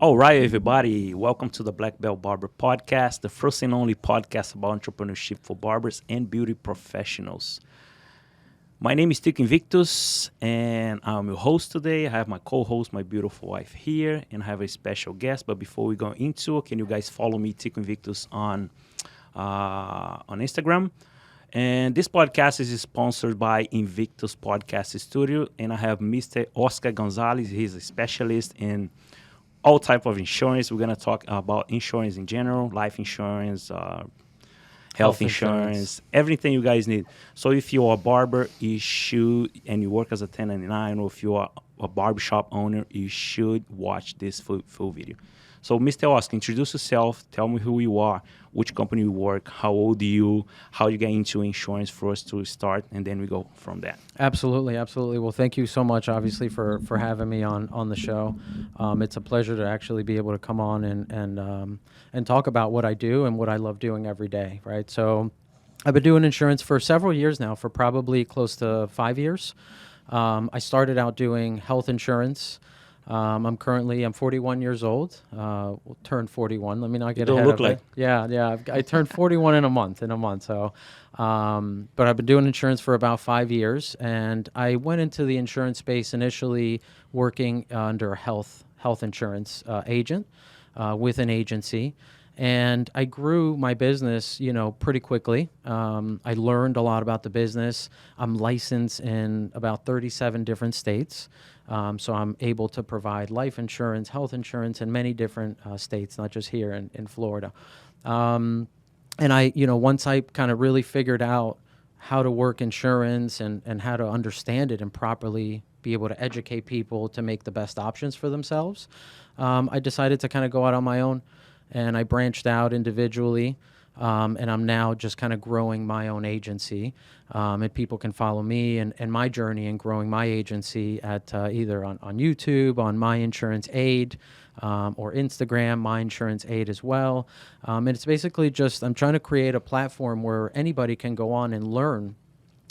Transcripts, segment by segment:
All right, everybody. Welcome to the Black Belt Barber podcast, the first and only podcast about entrepreneurship for barbers and beauty professionals. My name is Tico Invictus, and I'm your host today. I have my co-host, my beautiful wife here, and I have a special guest. But before we go into it, can you guys follow me, Tico Invictus, on Instagram? And this podcast is sponsored by Invictus Podcast Studio, and I have Mr. Oscar Gonzalez. He's a specialist in all type of insurance. We're going to talk about insurance in general, life insurance, health insurance, everything you guys need. So if you're a barber, you should, and you work as a 1099, or if you are a barbershop owner, you should watch this full video. So Mr. Oscar, introduce yourself. Tell me who you are, which company you work, how old are you, how you get into insurance for us to start, and then we go from there. Absolutely. Well, thank you so much, obviously, for having me on the show. It's a pleasure to actually be able to come on and talk about what I do and what I love doing every day, right? So I've been doing insurance for several years now, for probably close to 5 years. I started out doing health insurance. I'm 41 years old. We'll turn 41. Let me not get ahead of it. Yeah. I turned 41 in a month. So, but I've been doing insurance for about 5 years, and I went into the insurance space initially working under a health insurance agent with an agency. And I grew my business, pretty quickly. I learned a lot about the business. I'm licensed in about 37 different states. So I'm able to provide life insurance, health insurance in many different states, not just here in Florida. And once I kind of really figured out how to work insurance and how to understand it and properly be able to educate people to make the best options for themselves, I decided to kind of go out on my own. And I branched out individually, and I'm now just kind of growing my own agency. And people can follow me and my journey in growing my agency at either on YouTube, on My Insurance Aid, or Instagram, My Insurance Aid as well. And it's basically just I'm trying to create a platform where anybody can go on and learn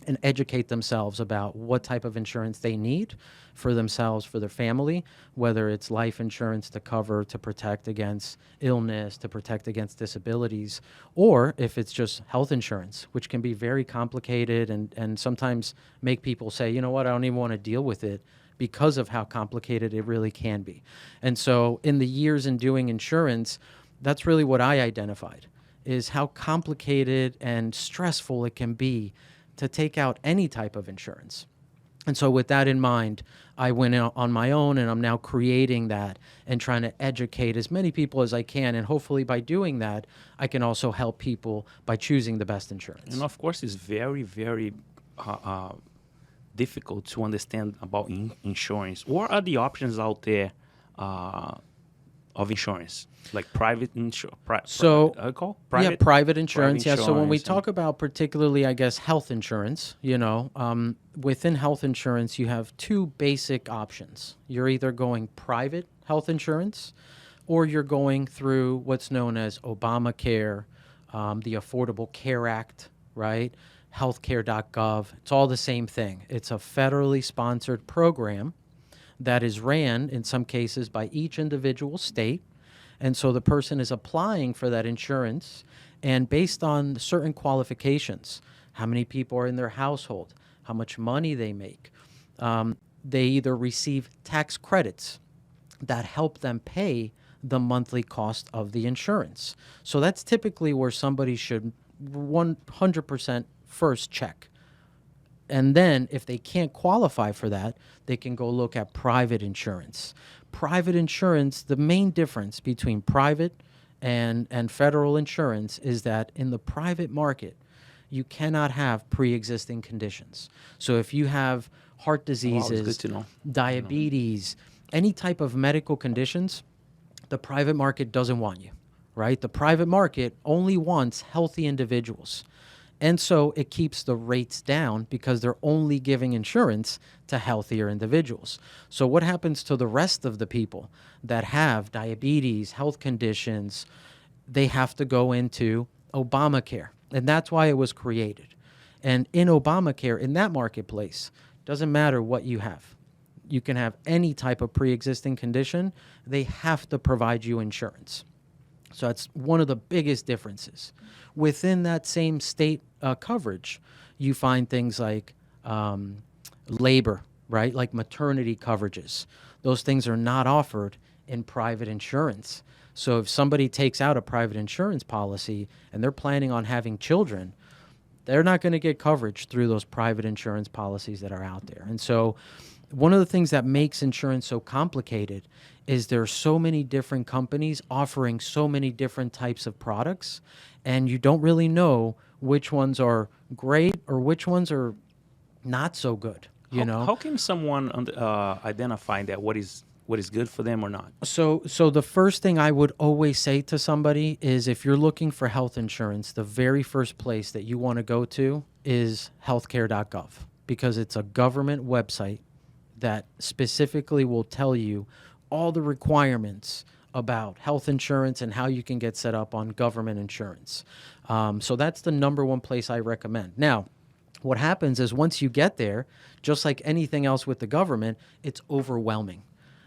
and educate themselves about what type of insurance they need for themselves, for their family, whether it's life insurance to cover, to protect against illness, to protect against disabilities, or if it's just health insurance, which can be very complicated and sometimes make people say, you know what, I don't even want to deal with it because of how complicated it really can be. And so in the years in doing insurance, that's really what I identified, is how complicated and stressful it can be to take out any type of insurance. And so with that in mind, I went out on my own, and I'm now creating that and trying to educate as many people as I can. And hopefully by doing that, I can also help people by choosing the best insurance. And of course, it's very, very difficult to understand about insurance. What are the options out there of insurance, like private insurance? Private insurance. Yeah. So when we talk about particularly, I guess, health insurance, within health insurance, you have two basic options. You're either going private health insurance, or you're going through what's known as Obamacare, the Affordable Care Act, right? Healthcare.gov. It's all the same thing. It's a federally sponsored program that is ran in some cases by each individual state. And so the person is applying for that insurance, and based on certain qualifications, how many people are in their household, how much money they make, they either receive tax credits that help them pay the monthly cost of the insurance. So that's typically where somebody should 100% first check. And then if they can't qualify for that, they can go look at private insurance. Private insurance, the main difference between private and federal insurance is that in the private market, you cannot have pre-existing conditions. So if you have heart diseases, diabetes, any type of medical conditions, the private market doesn't want you, right? The private market only wants healthy individuals. And so it keeps the rates down because they're only giving insurance to healthier individuals. So what happens to the rest of the people that have diabetes, health conditions? They have to go into Obamacare. And that's why it was created. And in Obamacare, in that marketplace, doesn't matter what you have. you can have any type of pre-existing condition. They have to provide you insurance. So that's one of the biggest differences. Within that same state coverage, you find things like labor, right? Like maternity coverages. Those things are not offered in private insurance. So if somebody takes out a private insurance policy and they're planning on having children, they're not going to get coverage through those private insurance policies that are out there. And so one of the things that makes insurance so complicated is there are so many different companies offering so many different types of products, and you don't really know which ones are great or which ones are not so good. How can someone identify that what is good for them or not? So the first thing I would always say to somebody is, if you're looking for health insurance, the very first place that you want to go to is healthcare.gov, because it's a government website that specifically will tell you all the requirements about health insurance and how you can get set up on government insurance. So that's the number one place I recommend. Now, what happens is once you get there, just like anything else with the government, it's overwhelming,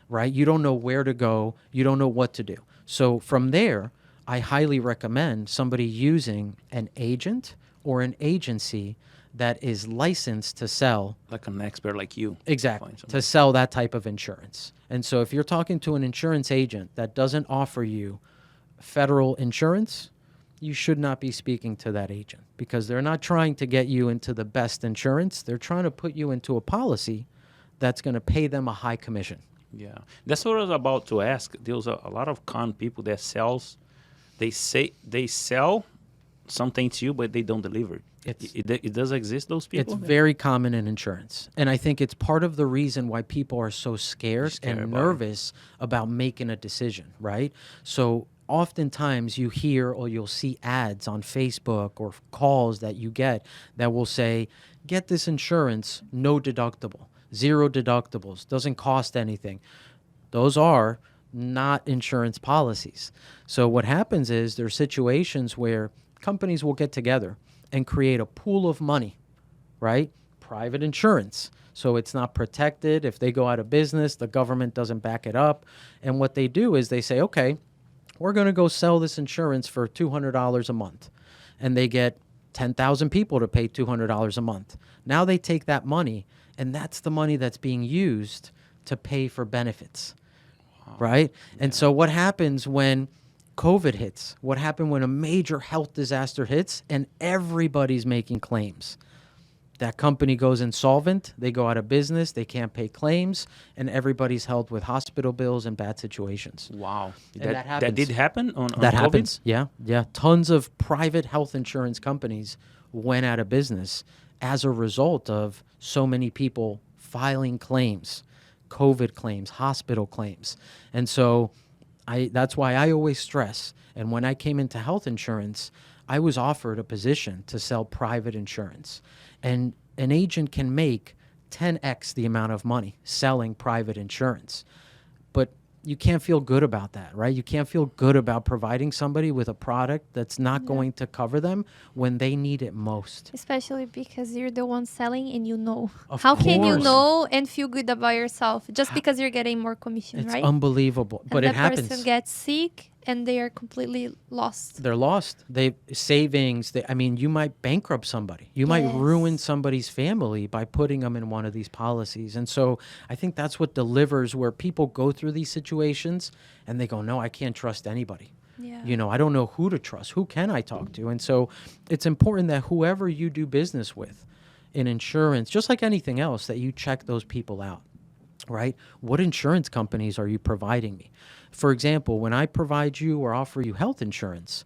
right? You don't know where to go. You don't know what to do. So from there, I highly recommend somebody using an agent or an agency that is licensed to sell. Like an expert like you. Exactly, to sell that type of insurance. And so if you're talking to an insurance agent that doesn't offer you federal insurance, you should not be speaking to that agent, because they're not trying to get you into the best insurance. They're trying to put you into a policy that's going to pay them a high commission. Yeah, that's what I was about to ask. There's a lot of con people that they say they sell something to you, but they don't deliver. It does exist, those people? It's very common in insurance. And I think it's part of the reason why people are so scared and nervous about making a decision, right? So oftentimes you hear or you'll see ads on Facebook or calls that you get that will say, get this insurance, no deductible, 0 deductibles, doesn't cost anything. Those are not insurance policies. So what happens is there are situations where companies will get together and create a pool of money, right? Private insurance. So it's not protected. If they go out of business, the government doesn't back it up. And what they do is they say, okay, we're going to go sell this insurance for $200 a month. And they get 10,000 people to pay $200 a month. Now they take that money, and that's the money that's being used to pay for benefits, right? Yeah. And so what happens when COVID hits? What happened when a major health disaster hits and everybody's making claims? That company goes insolvent, they go out of business, they can't pay claims, and everybody's held with hospital bills and bad situations. Wow. And that happens. That did happen on that COVID? Happens, yeah. Tons of private health insurance companies went out of business as a result of so many people filing claims, COVID claims, hospital claims. And so that's why I always stress, and when I came into health insurance, I was offered a position to sell private insurance. And an agent can make 10x the amount of money selling private insurance. But you can't feel good about that, right? You can't feel good about providing somebody with a product that's not going to cover them when they need it most. Especially because you're the one selling and you know. How can you know and feel good about yourself just because you're getting more commission, right? It's unbelievable, but it happens. And the person gets sick and they are completely lost. They're lost. You might bankrupt somebody. You might ruin somebody's family by putting them in one of these policies. And so I think that's what delivers, where people go through these situations and they go, no, I can't trust anybody. Yeah. I don't know who to trust. Who can I talk to? And so it's important that whoever you do business with in insurance, just like anything else, that you check those people out, right? What insurance companies are you providing me? For example, when I provide you or offer you health insurance,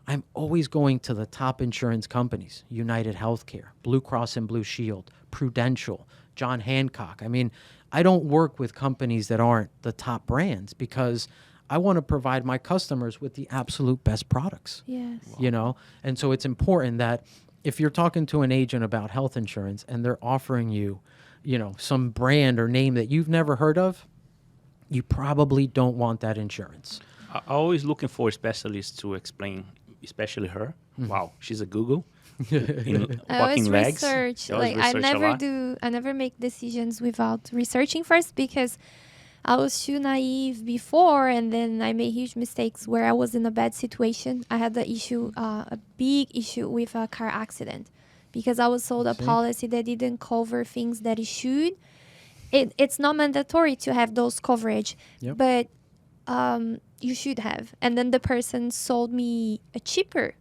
I'm always going to the top insurance companies: United Healthcare, Blue Cross and Blue Shield, Prudential, John Hancock. I don't work with companies that aren't the top brands, because I want to provide my customers with the absolute best products. Yes. And so it's important that if you're talking to an agent about health insurance and they're offering you, some brand or name that you've never heard of, you probably don't want that insurance. I'm always looking for specialists to explain, especially her. Mm-hmm. Wow, she's a Google. in I always walking legs. research. You always Like research a lot? I never make decisions without researching first because I was too naive before, and then I made huge mistakes where I was in a bad situation. I had a big issue with a car accident because I was sold a See? policy that didn't cover things that it should. It's not mandatory to have those coverage, Yep. but you should have. And then the person sold me a cheaper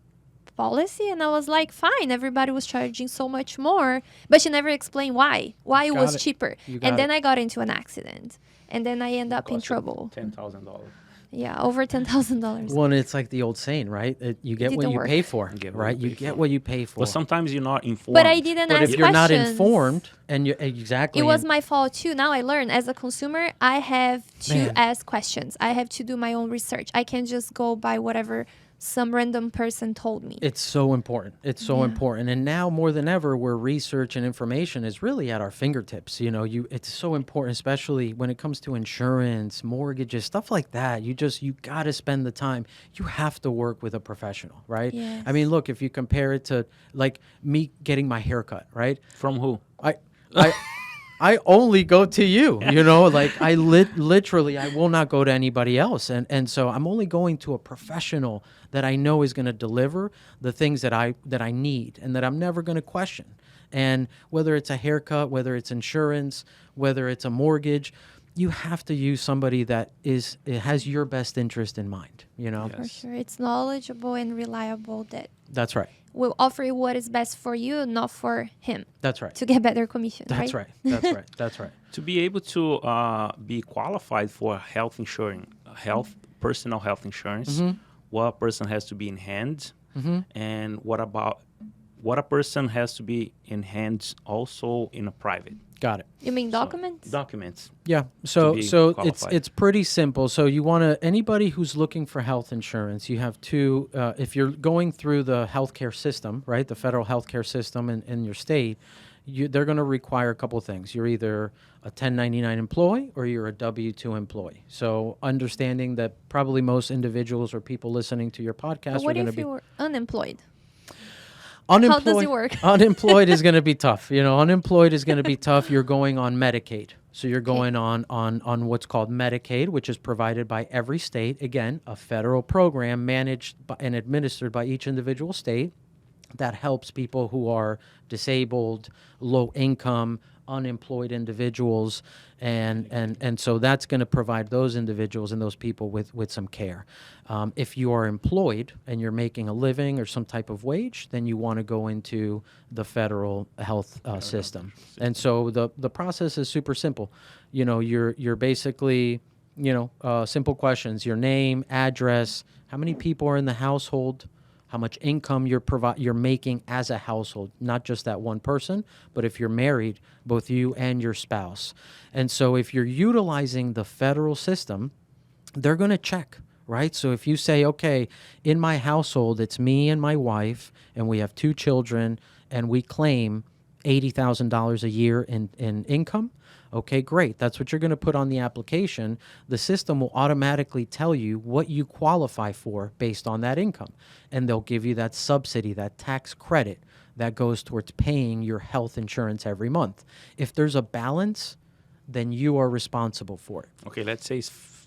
policy, and I was like, fine. Everybody was charging so much more, but she never explained why it Got was it. cheaper. You got And then it. I got into an accident, and then I end up in Cost you trouble. $10,000. Yeah, over $10,000. Well, and it's like the old saying, right? You get what didn't you work. pay for, You get what right? you You pay get for. what you pay for. But sometimes you're not informed. But I didn't But ask if you're not questions. informed, and you exactly, It was and- my fault too. Now I learn as a consumer, I have to Man. ask questions. I have to do my own research. I can't just go by whatever some random person told me. It's so important. It's so Yeah. important. And now more than ever, where research and information is really at our fingertips. It's so important, especially when it comes to insurance, mortgages, stuff like that. You got to spend the time. You have to work with a professional, right? Yes. I mean, look, if you compare it to like me getting my hair cut, right? From who? I only go to you, like I literally, I will not go to anybody else. And so I'm only going to a professional that I know is going to deliver the things that I need and that I'm never going to question. And whether it's a haircut, whether it's insurance, whether it's a mortgage, you have to use somebody that it has your best interest in mind, Yes. For sure. It's knowledgeable and reliable that That's right. will offer you what is best for you, not for him, That's right. to get better commission. That's right. That's right. That's right. To be able to be qualified for health insurance, personal health insurance, what a person has to be in hand, and what a person has to be in hand also in a private. Got it. You mean documents? Documents. Yeah. So be it's qualified. it's pretty simple. So you want to anybody who's looking for health insurance, you have to if you're going through the healthcare system, right, the federal healthcare system in your state, they're going to require a couple of things. You're either a 1099 employee or you're a W-2 employee. So understanding that probably most individuals or people listening to your podcast But are what going to if be you were unemployed? unemployed. How does it work? Unemployed is going to be tough. Unemployed is going to be tough. You're going on Medicaid. So you're going on what's called Medicaid, which is provided by every state. Again, a federal program managed and administered by each individual state that helps people who are disabled, low income, unemployed individuals, and so that's going to provide those individuals and those people with some care. If you are employed and you're making a living or some type of wage, then you want to go into the federal health system. And so the process is super simple. You're basically simple questions: your name, address, how many people are in the household, how much income you're making as a household, not just that one person, but if you're married, both you and your spouse. And so if you're utilizing the federal system, they're going to check, right? So if you say, okay, in my household, it's me and my wife, and we have 2 children, and we claim $80,000 a year in income, okay, great. That's what you're going to put on the application. The system will automatically tell you what you qualify for based on that income. And they'll give you that subsidy, that tax credit that goes towards paying your health insurance every month. If there's a balance, then you are responsible for it. Okay, let's say,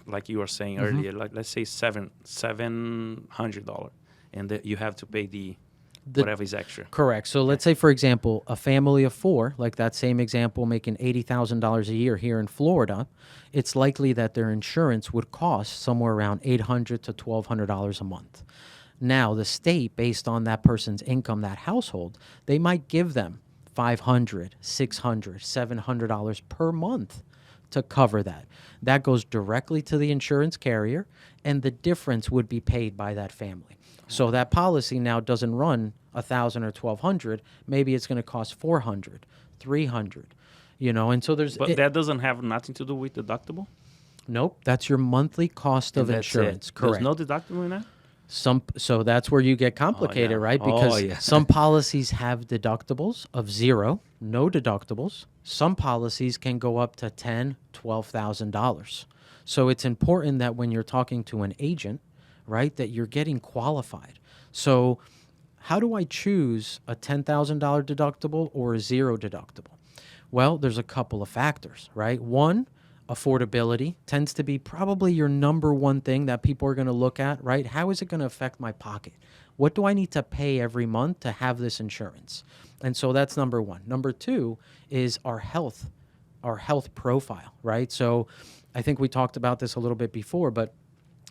like you were saying earlier, let's say $700, and that you have to pay the whatever is extra. Correct. So let's say, for example, a family of 4, like that same example, making $80,000 a year here in Florida, it's likely that their insurance would cost somewhere around $800 to $1,200 a month. Now, the state, based on that person's income, that household, they might give them $500, $600, $700 per month to cover that. That goes directly to the insurance carrier, and the difference would be paid by that family. So that policy now doesn't run $1,000 or $1,200. Maybe it's going to cost $400, $300. And so there's. But that doesn't have nothing to do with deductible? Nope, that's your monthly cost of And that's insurance. it. Correct. There's no deductible in that? So that's where you get complicated, yeah. right? Oh, Because yeah. some policies have deductibles of 0, no deductibles. Some policies can go up to $10,000, $12,000. So it's important that when you're talking to an agent, right, that you're getting qualified. So how do I choose a $10,000 deductible or a zero deductible? Well, there's a couple of factors, right? One, affordability tends to be probably your number one thing that people are going to look at, right? How is it going to affect my pocket? What do I need to pay every month to have this insurance? And so that's number one. Number two is our health profile, right? So I think we talked about this a little bit before, but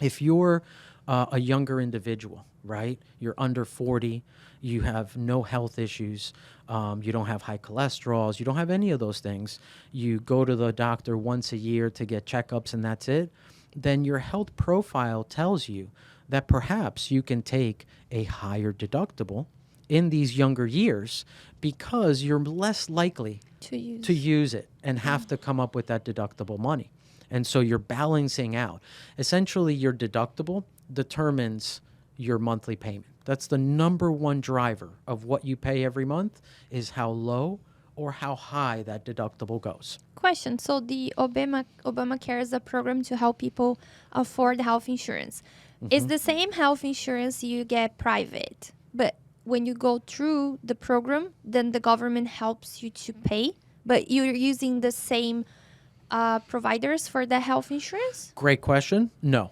if you're a younger individual, right? You're under 40, you have no health issues, you don't have high cholesterols, you don't have any of those things, you go to the doctor once a year to get checkups and that's it, then your health profile tells you that perhaps you can take a higher deductible in these younger years because you're less likely to use it and have to come up with that deductible money. And so you're balancing out. Essentially, your deductible determines your monthly payment. That's the number one driver of what you pay every month, is how low or how high that deductible goes. Question. So the Obamacare is a program to help people afford health insurance. It's the same health insurance you get private, but when you go through the program, then the government helps you to pay, but you're using the same providers for the health insurance? Great question. No.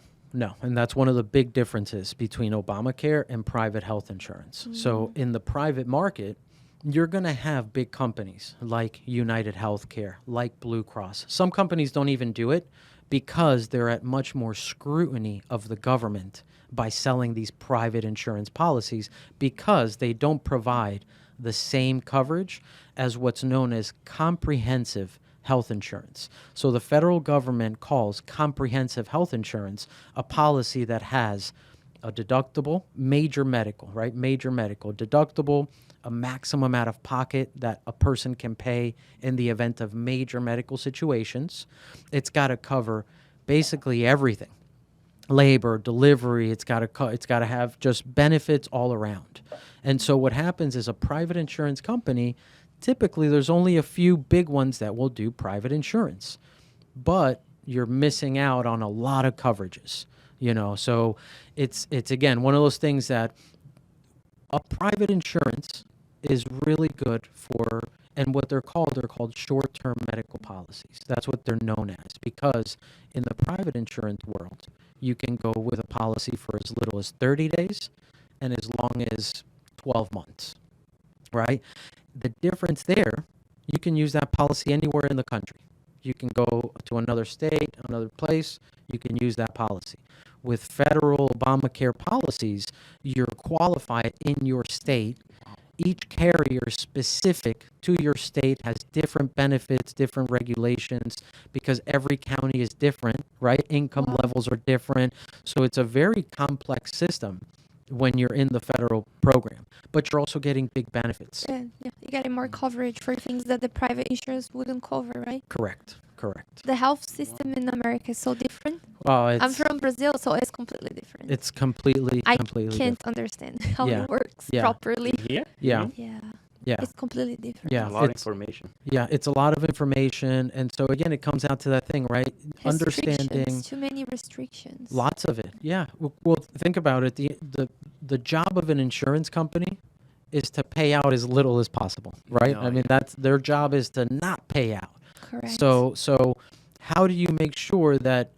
And that's one of the big differences between Obamacare and private health insurance. So in the private market, you're going to have big companies like United Healthcare, like Blue Cross. Some companies don't even do it because they're at much more scrutiny of the government by selling these private insurance policies, because they don't provide the same coverage as what's known as comprehensive health insurance. So the federal government calls comprehensive health insurance a policy that has a deductible, major medical, right? Major medical deductible, a maximum out of pocket that a person can pay in the event of major medical situations. It's got to cover basically everything. Labor, delivery, it's got to have just benefits all around. And so what happens is a private insurance company, typically there's only a few big ones that will do private insurance, but you're missing out on a lot of coverages, So it's again, one of those things that a private insurance is really good for, and what they're called short-term medical policies. That's what they're known as, because in the private insurance world, you can go with a policy for as little as 30 days and as long as 12 months, right? The difference there, you can use that policy anywhere in the country. You can go to another state, another place, you can use that policy. With federal Obamacare policies, you're qualified in your state. Each carrier specific to your state has different benefits, different regulations, because every county is different, right? Income levels are different. So it's a very complex system when you're in the federal program, but you're also getting big benefits. Yeah, you're getting more coverage for things that the private insurance wouldn't cover, right? Correct. The health system in America is so different. Well, I'm from Brazil, so it's completely different. It's completely I different. can't understand how it works properly. Yeah. Yeah. It's completely different. Yeah. A lot of information. Yeah, it's a lot of information. And so, again, it comes out to that thing, right? Understanding. Too many restrictions. Lots of it. Yeah. Well, think about it. The job of an insurance company is to pay out as little as possible, right? I mean, that's their job, is to not pay out. Correct. So how do you make sure that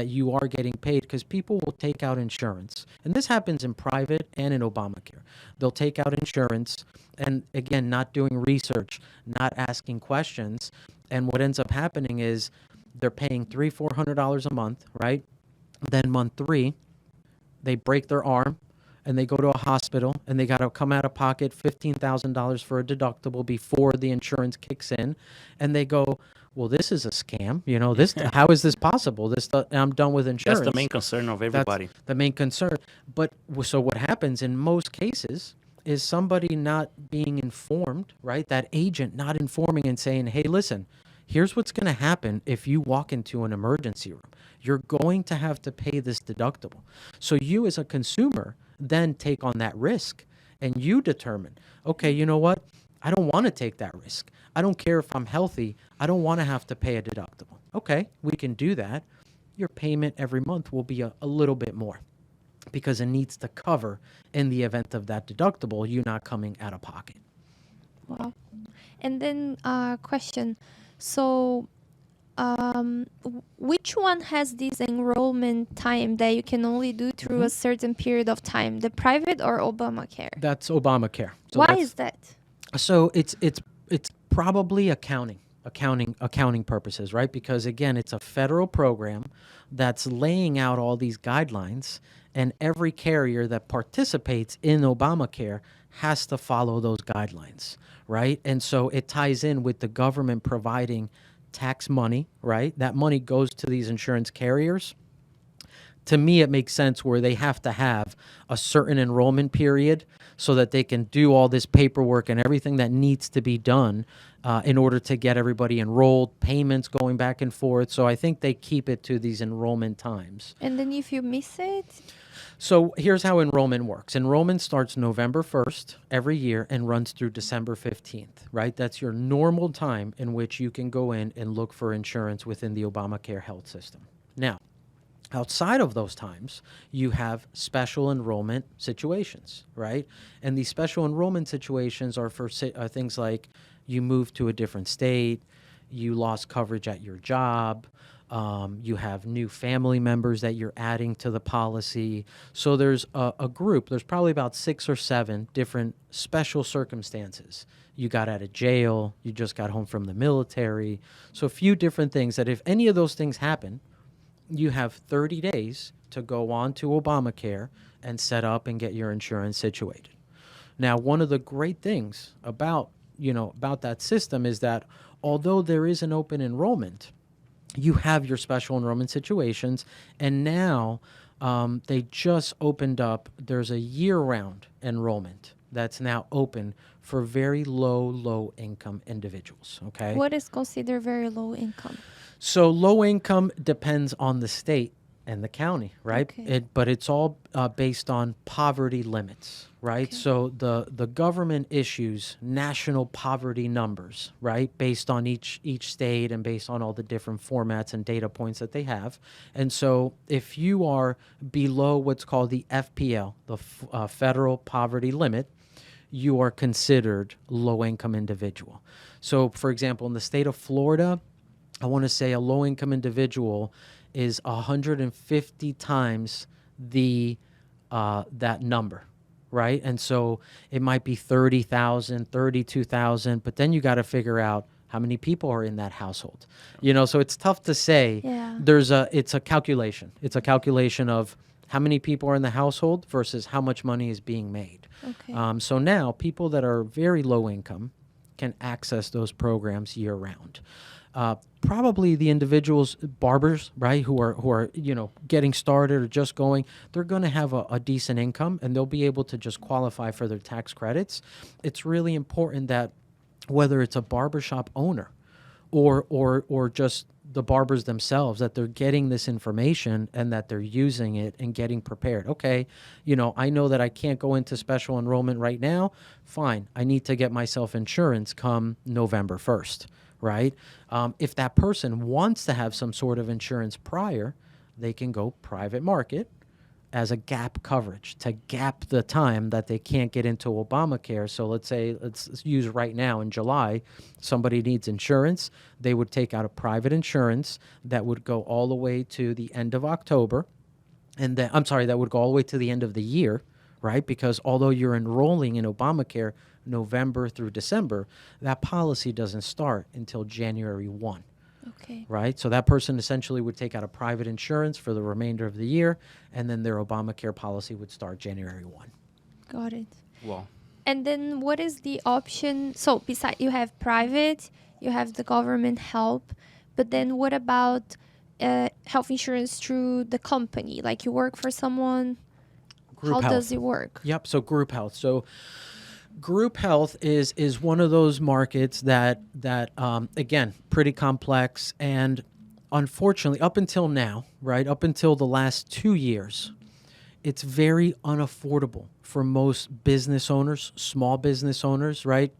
you are getting paid? Because people will take out insurance. And this happens in private and in Obamacare. They'll take out insurance and, again, not doing research, not asking questions. And what ends up happening is they're paying $300-400 a month, right? Then month 3, they break their arm and they go to a hospital and they got to come out of pocket $15,000 for a deductible before the insurance kicks in. And they go, well, this is a scam. How is this possible? I'm done with insurance. That's the main concern of everybody. That's the main concern. But so what happens in most cases is somebody not being informed, right? That agent not informing and saying, hey, listen, here's what's going to happen if you walk into an emergency room. You're going to have to pay this deductible. So you as a consumer then take on that risk and you determine, okay, you know what? I don't want to take that risk. I don't care if I'm healthy. I don't want to have to pay a deductible. Okay, we can do that. Your payment every month will be a little bit more. because it needs to cover in the event of that deductible, you not coming out of pocket. Wow. And then question. So which one has this enrollment time that you can only do through a certain period of time, the private or Obamacare? That's Obamacare. So Why is that? So it's probably accounting purposes, right? Because again, it's a federal program that's laying out all these guidelines, and every carrier that participates in Obamacare has to follow those guidelines, right? And so it ties in with the government providing tax money, right? That money goes to these insurance carriers. To me, it makes sense where they have to have a certain enrollment period so that they can do all this paperwork and everything that needs to be done in order to get everybody enrolled, payments going back and forth. So I think they keep it to these enrollment times. And then if you miss it? So here's how enrollment works. Enrollment starts November 1st every year and runs through December 15th, right? That's your normal time in which you can go in and look for insurance within the Obamacare health system. Now, outside of those times, you have special enrollment situations, right? And these special enrollment situations are for things like you moved to a different state, you lost coverage at your job, you have new family members that you're adding to the policy. So there's a group, there's probably about 6 or 7 different special circumstances. You got out of jail, you just got home from the military. So a few different things that if any of those things happen, you have 30 days to go on to Obamacare and set up and get your insurance situated. Now, one of the great things about that system is that although there is an open enrollment, you have your special enrollment situations, and now they just opened up, there's a year-round enrollment that's now open for very low income individuals, okay? What is considered very low income? So low income depends on the state and the county, right? Okay. But it's all based on poverty limits, right? Okay. So the government issues national poverty numbers, right? Based on each state and based on all the different formats and data points that they have. And so if you are below what's called the FPL, the federal poverty limit, you are considered low income individual. So for example, in the state of Florida, I want to say a low-income individual is 150 times that number, right? And so it might be 30,000, 32,000, but then you got to figure out how many people are in that household. So it's tough to say. Yeah. It's a calculation. It's a calculation of how many people are in the household versus how much money is being made. Okay. So now people that are very low income can access those programs year round. Probably the individuals, barbers, right, who are getting started or just going, they're going to have a decent income and they'll be able to just qualify for their tax credits. It's really important that whether it's a barbershop owner or just the barbers themselves, that they're getting this information and that they're using it and getting prepared. Okay, I know that I can't go into special enrollment right now. Fine, I need to get myself insurance come November 1st. Right? If that person wants to have some sort of insurance prior, they can go private market as a gap coverage to gap the time that they can't get into Obamacare. So let's use right now in July, somebody needs insurance. They would take out a private insurance that would go all the way to the end of October. And then, that would go all the way to the end of the year, right? Because although you're enrolling in Obamacare November through December, that policy doesn't start until January 1. Okay. Right? So that person essentially would take out a private insurance for the remainder of the year, and then their Obamacare policy would start January 1. Got it. Well, And then what is the option? So besides you have private, you have the government help, but then what about health insurance through the company? Like you work for someone? Group How health. does it work? Yep, so group health. So group health is one of those markets that again, pretty complex, and unfortunately up until now, right, up until the last 2 years, it's very unaffordable for most business owners, small business owners, right?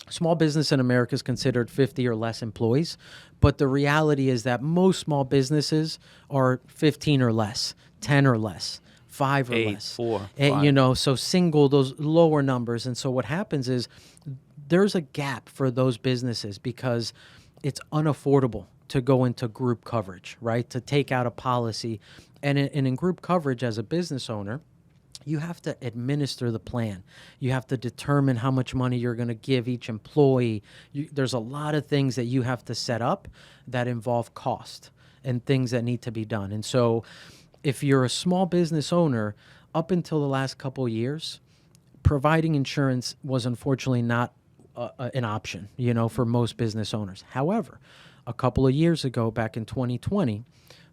Small business in America is considered 50 or less employees, but the reality is that most small businesses are 15 or less, 10 or less, 5 or 8, less. 4, And, 5. so single, those lower numbers. And so what happens is there's a gap for those businesses because it's unaffordable to go into group coverage, right? To take out a policy. And in group coverage as a business owner, you have to administer the plan. You have to determine how much money you're going to give each employee. There's a lot of things that you have to set up that involve cost and things that need to be done. And so if you're a small business owner, up until the last couple of years, providing insurance was unfortunately not an option, for most business owners. However, a couple of years ago, back in 2020,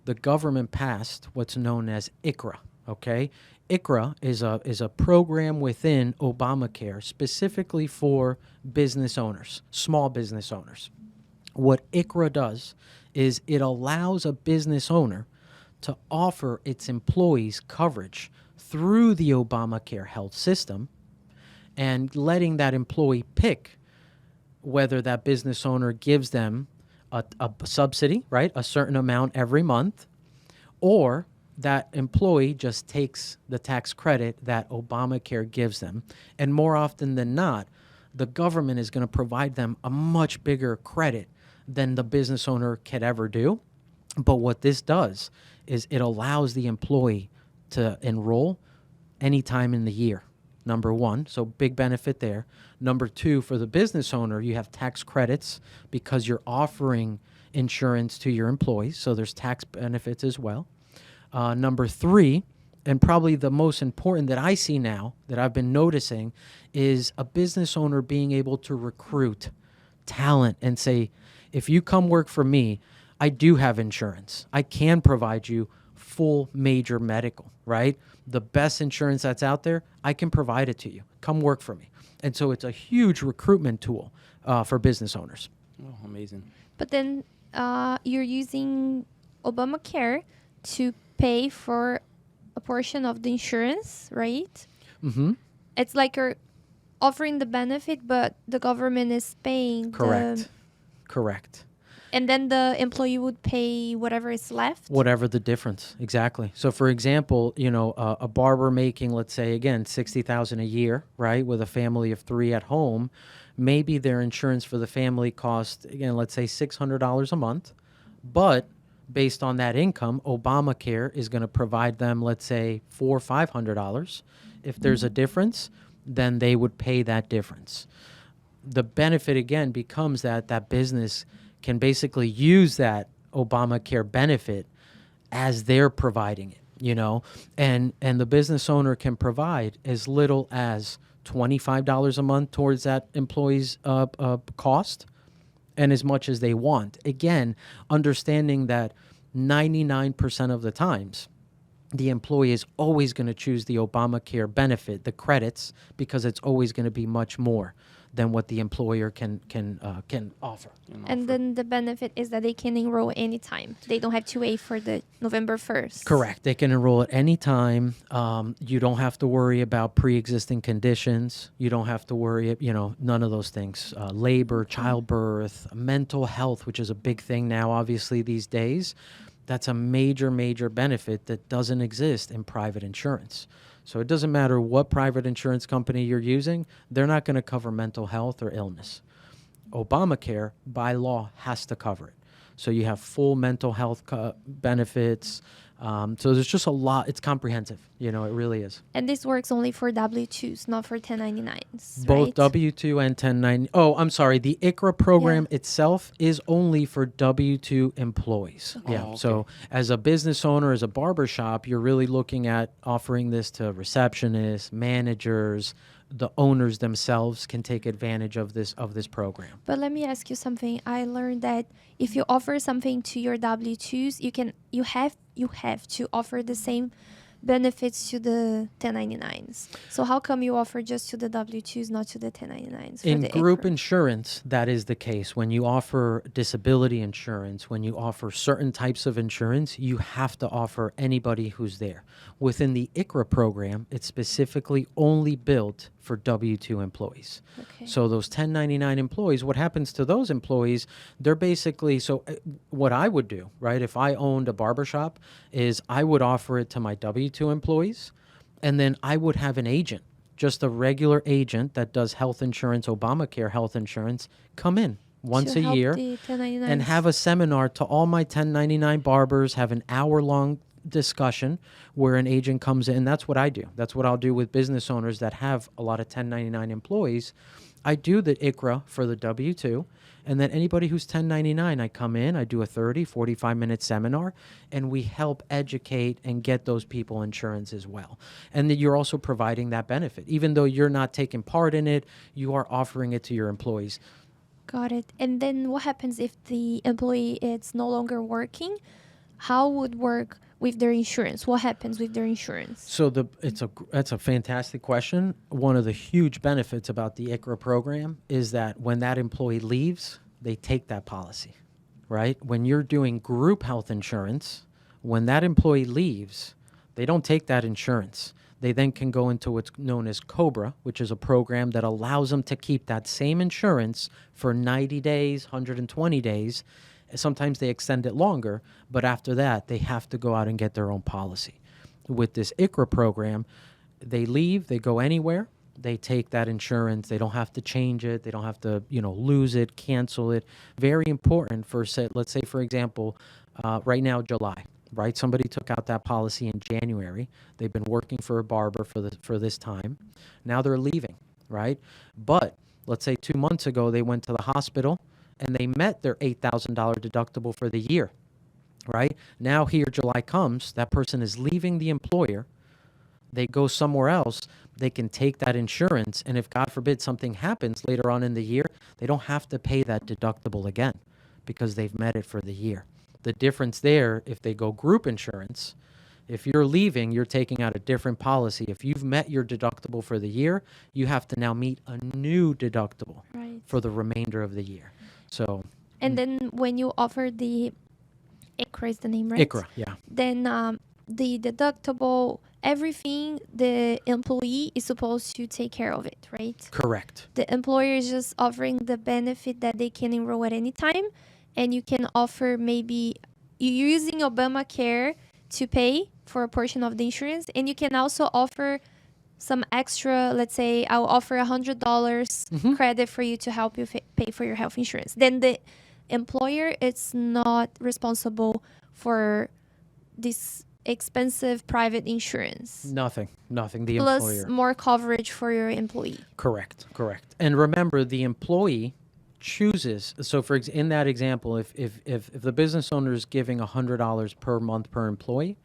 the government passed what's known as Icra, okay? Icra is a program within Obamacare specifically for business owners, small business owners. What Icra does is it allows a business owner to offer its employees coverage through the Obamacare health system and letting that employee pick whether that business owner gives them a subsidy, right, a certain amount every month, or that employee just takes the tax credit that Obamacare gives them. And more often than not, the government is going to provide them a much bigger credit than the business owner could ever do. But what this does is it allows the employee to enroll anytime in the year, number one. So big benefit there. Number two, for the business owner, you have tax credits because you're offering insurance to your employees. So there's tax benefits as well. Number three, and probably the most important that I see now that I've been noticing, is a business owner being able to recruit talent and say, if you come work for me, I do have insurance. I can provide you full major medical, right? The best insurance that's out there, I can provide it to you. Come work for me. And so it's a huge recruitment tool for business owners. Oh, amazing. But then you're using Obamacare to pay for a portion of the insurance, right? Mm-hmm. It's like you're offering the benefit, but the government is paying. Correct. Correct. And then the employee would pay whatever is left? Whatever the difference, exactly. So, for example, a barber making, let's say, again, $60,000 a year, right, with a family of 3 at home, maybe their insurance for the family costs, again, let's say $600 a month, but based on that income, Obamacare is going to provide them, let's say, $400 or $500. If there's a difference, then they would pay that difference. The benefit, again, becomes that business can basically use that Obamacare benefit as they're providing it, and the business owner can provide as little as $25 a month towards that employee's cost, and as much as they want. Again, understanding that 99% of the times, the employee is always going to choose the Obamacare benefit, the credits, because it's always going to be much more than what the employer can offer. And then the benefit is that they can enroll anytime. They don't have to wait for the November 1st. Correct. They can enroll at any time. You don't have to worry about pre-existing conditions. You don't have to worry, none of those things. Labor, childbirth, mental health, which is a big thing now, obviously, these days. That's a major, major benefit that doesn't exist in private insurance. So it doesn't matter what private insurance company you're using, they're not going to cover mental health or illness. Obamacare, by law, has to cover it. So you have full mental health benefits. So there's just a lot. It's comprehensive. It really is. And this works only for W-2s, not for 1099s, Both right? W-2 and 1090. Oh, I'm sorry. The Icra program itself is only for W-2 employees. Okay. Yeah. Oh, okay. So as a business owner, as a barber shop, you're really looking at offering this to receptionists, managers. The owners themselves can take advantage of this program. But let me ask you something. I learned that if you offer something to your W-2s, you have to offer the same benefits to the 1099s. So how come you offer just to the W-2s, not to the 1099s? For In the group Icra? insurance, that is the case. When you offer disability insurance, when you offer certain types of insurance, you have to offer anybody who's there. Within the Icra program, it's specifically only built for W-2 employees. Okay. So those 1099 employees, what happens to those employees, they're basically, what I would do, right, if I owned a barbershop, is I would offer it to my W-2 employees, and then I would have an agent, just a regular agent that does health insurance, Obamacare health insurance, come in once To a help year the 1099s. and have a seminar to all my 1099 barbers, have an hour-long discussion where an agent comes in. That's what I do. That's what I'll do with business owners that have a lot of 1099 employees. I do the Icra for the W-2, and then anybody who's 1099, I come in, I do a 30, 45-minute seminar, and we help educate and get those people insurance as well. And then you're also providing that benefit. Even though you're not taking part in it, you are offering it to your employees. Got it. And then what happens if the employee is no longer working? How would work with their insurance? What happens with their insurance? So that's a fantastic question. One of the huge benefits about the Icra program is that when that employee leaves, they take that policy, right? When you're doing group health insurance, when that employee leaves, they don't take that insurance. They then can go into what's known as COBRA, which is a program that allows them to keep that same insurance for 90 days, 120 days. Sometimes they extend it longer, but after that, they have to go out and get their own policy. With this Icra program, they leave, they go anywhere, they take that insurance, they don't have to change it, they don't have to, lose it, cancel it. Very important for, let's say, for example, right now, July. Right, somebody took out that policy in January. They've been working for a barber for this time. Now they're leaving, right? But let's say 2 months ago they went to the hospital and they met their $8,000 deductible for the year, right? Now here July comes, that person is leaving the employer. They go somewhere else. They can take that insurance, and if God forbid something happens later on in the year, they don't have to pay that deductible again because they've met it for the year. The difference there, if they go group insurance, if you're leaving, you're taking out a different policy. If you've met your deductible for the year, you have to now meet a new deductible for the remainder of the year. So, and then when you offer the Icra is the name, right? Icra, yeah. Then the deductible, everything the employee is supposed to take care of it, right? Correct. The employer is just offering the benefit that they can enroll at any time. And you can offer maybe you're using Obamacare to pay for a portion of the insurance. And you can also offer some extra, let's say I'll offer $100 credit for you to help you pay for your health insurance. Then the employer is not responsible for this expensive private insurance. Nothing. The Plus employer. more coverage for your employee. Correct. And remember, the employee chooses. So in that example, if the business owner is giving $100 per month per employee,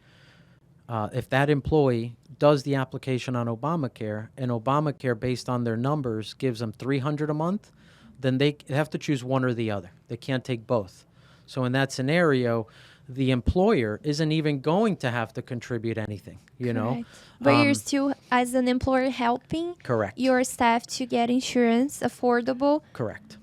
if that employee does the application on Obamacare, and Obamacare based on their numbers gives them $300 a month, then they have to choose one or the other. They can't take both. So in that scenario, the employer isn't even going to have to contribute anying, know. But you're still, as an employer, helping your staff to get insurance affordable. Correct.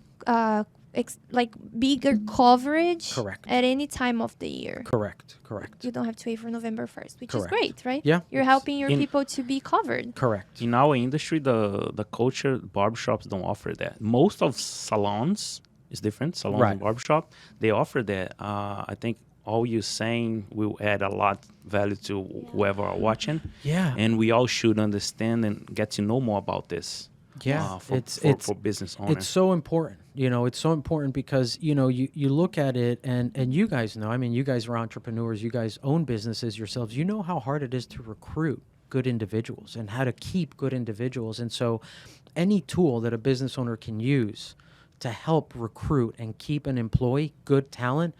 Like bigger coverage at any time of the year. Correct. You don't have to wait for November 1st, which is great, right? Yeah. You're helping your people to be covered. Correct. In our industry, the culture, barbershops don't offer that. Most of salons is different. Salons and barbershop, they offer that. I think all you're saying will add a lot value to whoever are watching. Yeah. And we all should understand and get to know more about this. Yeah, for business owners. It's so important. It's so important because, you look at it and you guys know, you guys are entrepreneurs, you guys own businesses yourselves. You know how hard it is to recruit good individuals and how to keep good individuals. And so any tool that a business owner can use to help recruit and keep an employee, good talent,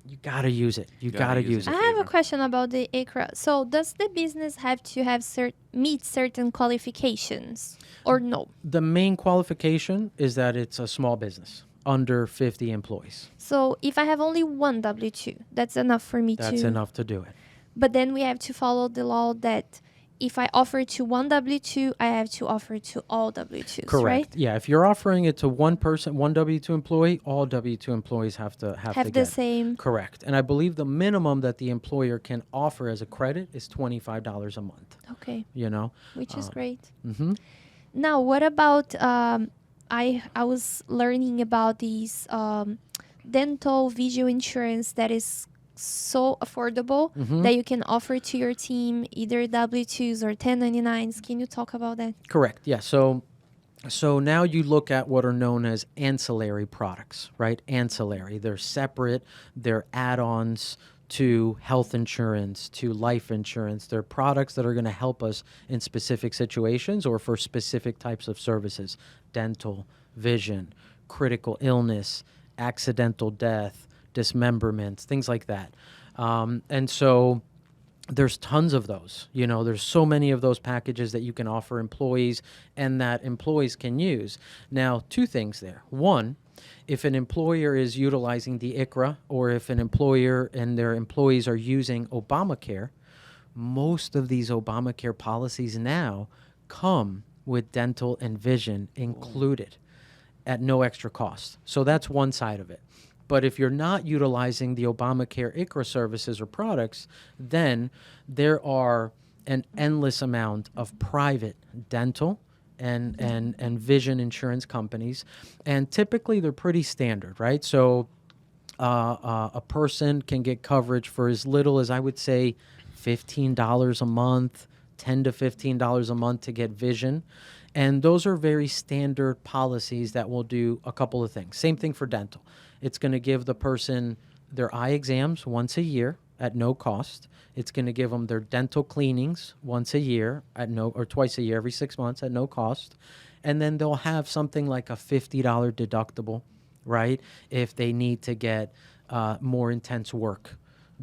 you got to use it. You got to use it. I have a question about the Icra. So does the business have to have meet certain qualifications or no? The main qualification is that it's a small business, under 50 employees. So if I have only one W-2, that's enough for me That's enough to do it. But then we have to follow the law that if I offer to one W-2, I have to offer to all W-2s, Correct. right? Yeah, if you're offering it to one person, one W-2 employee, all W-2 employees have to the same. Correct. And I believe the minimum that the employer can offer as a credit is $25 a month. Okay. You know? Which is great. Mm-hmm. Now, what about I was learning about these dental vision insurance that is so affordable that you can offer to your team, either W-2s or 1099s. Can you talk about that? Correct. Yeah. So now you look at what are known as ancillary products, right? Ancillary. They're separate. They're add-ons to health insurance, to life insurance. They're products that are going to help us in specific situations or for specific types of services. Dental, vision, critical illness, accidental death, dismemberments, things like that. And so there's tons of those. There's so many of those packages that you can offer employees and that employees can use. Now, two things there. One, if an employer is utilizing the Icra, or if an employer and their employees are using Obamacare, most of these Obamacare policies now come with dental and vision included at no extra cost. So that's one side of it. But if you're not utilizing the Obamacare Icra services or products, then there are an endless amount of private dental and vision insurance companies. And typically they're pretty standard, right? So a person can get coverage for as little as, I would say, $15 a month, $10 to $15 a month to get vision. And those are very standard policies that will do a couple of things. Same thing for dental. It's going to give the person their eye exams once a year at no cost. It's going to give them their dental cleanings once a year or twice a year, every 6 months at no cost. And then they'll have something like a $50 deductible, right? If they need to get more intense work,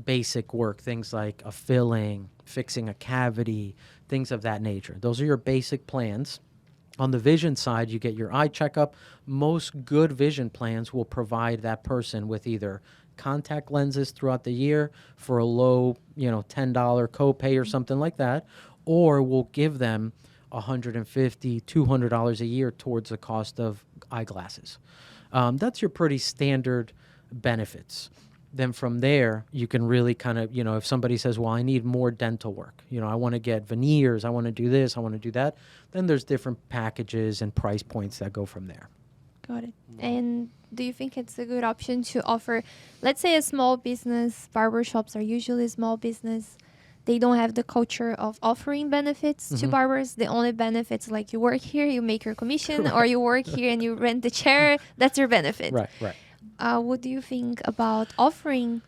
basic work, things like a filling, fixing a cavity, things of that nature. Those are your basic plans. On the vision side, you get your eye checkup. Most good vision plans will provide that person with either contact lenses throughout the year for a low, $10 copay or something like that, or will give them $150, $200 a year towards the cost of eyeglasses. That's your pretty standard benefits. Then from there, you can really kind of, if somebody says, well, I need more dental work, I want to get veneers, I want to do this, I want to do that, then there's different packages and price points that go from there. Got it. And do you think it's a good option to offer, let's say a small business, barbershops are usually small business, they don't have the culture of offering benefits to barbers. The only benefits, like you work here, you make your commission, or you work here and you rent the chair, that's your benefit. Right. What do you think about offering,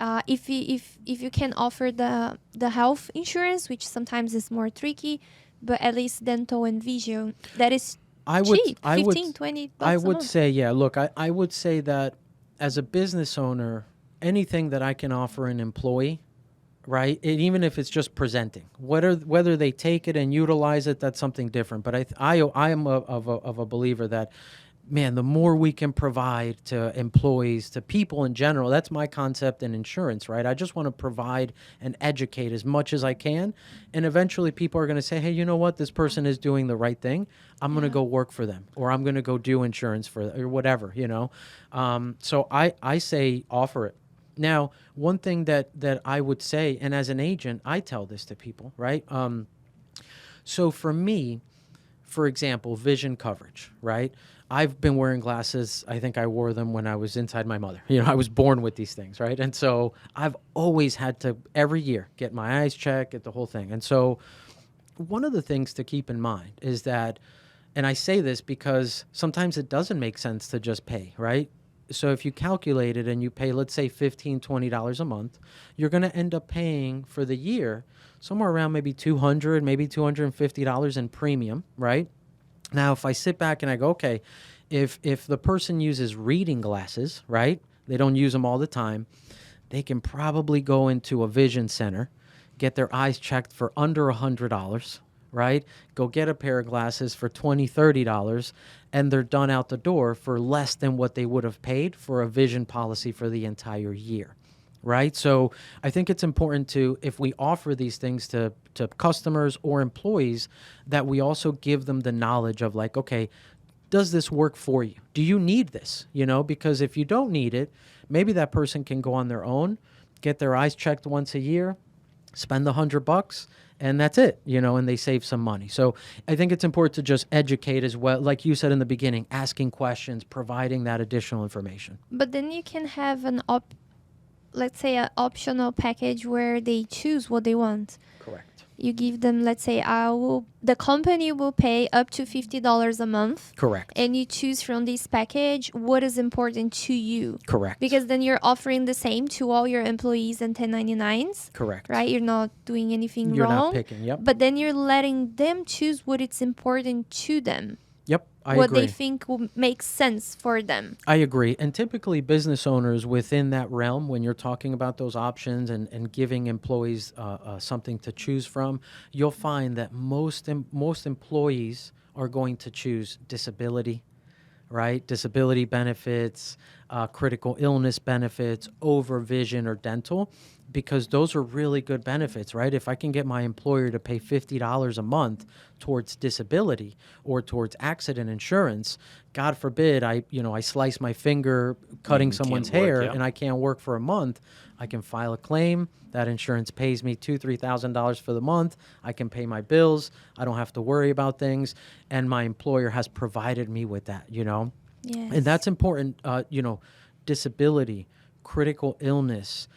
if you can offer the health insurance, which sometimes is more tricky, but at least dental and vision, that is cheap, 15, 20 bucks I a would month. say, yeah, look, I would say that as a business owner, anything that I can offer an employee, right, and even if it's just presenting, whether they take it and utilize it, that's something different. But I am of a believer that, man, the more we can provide to employees, to people in general, that's my concept in insurance, right? I just want to provide and educate as much as I can. And eventually people are going to say, hey, you know what? This person is doing the right thing. I'm going to go work for them, or I'm going to go do insurance for or whatever, So I say offer it. Now, one thing that I would say, and as an agent, I tell this to people, right? So for me, for example, vision coverage, right? I've been wearing glasses. I think I wore them when I was inside my mother. I was born with these things, right? And so I've always had to, every year, get my eyes checked, get the whole thing. And so one of the things to keep in mind is that, and I say this because sometimes it doesn't make sense to just pay, right? So if you calculate it and you pay, let's say $15, $20 a month, you're going to end up paying for the year somewhere around maybe $200, maybe $250 in premium, right? Now, if I sit back and I go, okay, if the person uses reading glasses, right, they don't use them all the time, they can probably go into a vision center, get their eyes checked for under $100, right? Go get a pair of glasses for $20, $30, and they're done out the door for less than what they would have paid for a vision policy for the entire year, right? So I think it's important to, if we offer these things to customers or employees, that we also give them the knowledge of like, okay, does this work for you? Do you need this? Because if you don't need it, maybe that person can go on their own, get their eyes checked once a year, spend the $100, and that's it, and they save some money. So I think it's important to just educate as well, like you said in the beginning, asking questions, providing that additional information. But then you can have let's say, an optional package where they choose what they want. Correct. You give them, let's say, the company will pay up to $50 a month. Correct. And you choose from this package what is important to you. Correct. Because then you're offering the same to all your employees and 1099s. Correct. Right? You're not doing anything You're wrong. not picking, yep. But then you're letting them choose what is important to them. Yep, I what agree. they think will make sense for them. I agree. And typically business owners within that realm, when you're talking about those options and giving employees something to choose from, you'll find that most employees are going to choose disability, right? Disability benefits, critical illness benefits, over vision or dental, because those are really good benefits, right? If I can get my employer to pay $50 a month towards disability or towards accident insurance, God forbid I slice my finger cutting someone's hair and I can't work for a month, I can file a claim. That insurance pays me $2,000-$3,000 for the month. I can pay my bills. I don't have to worry about things, and my employer has provided me with that. Yes. And that's important. Disability, critical illness,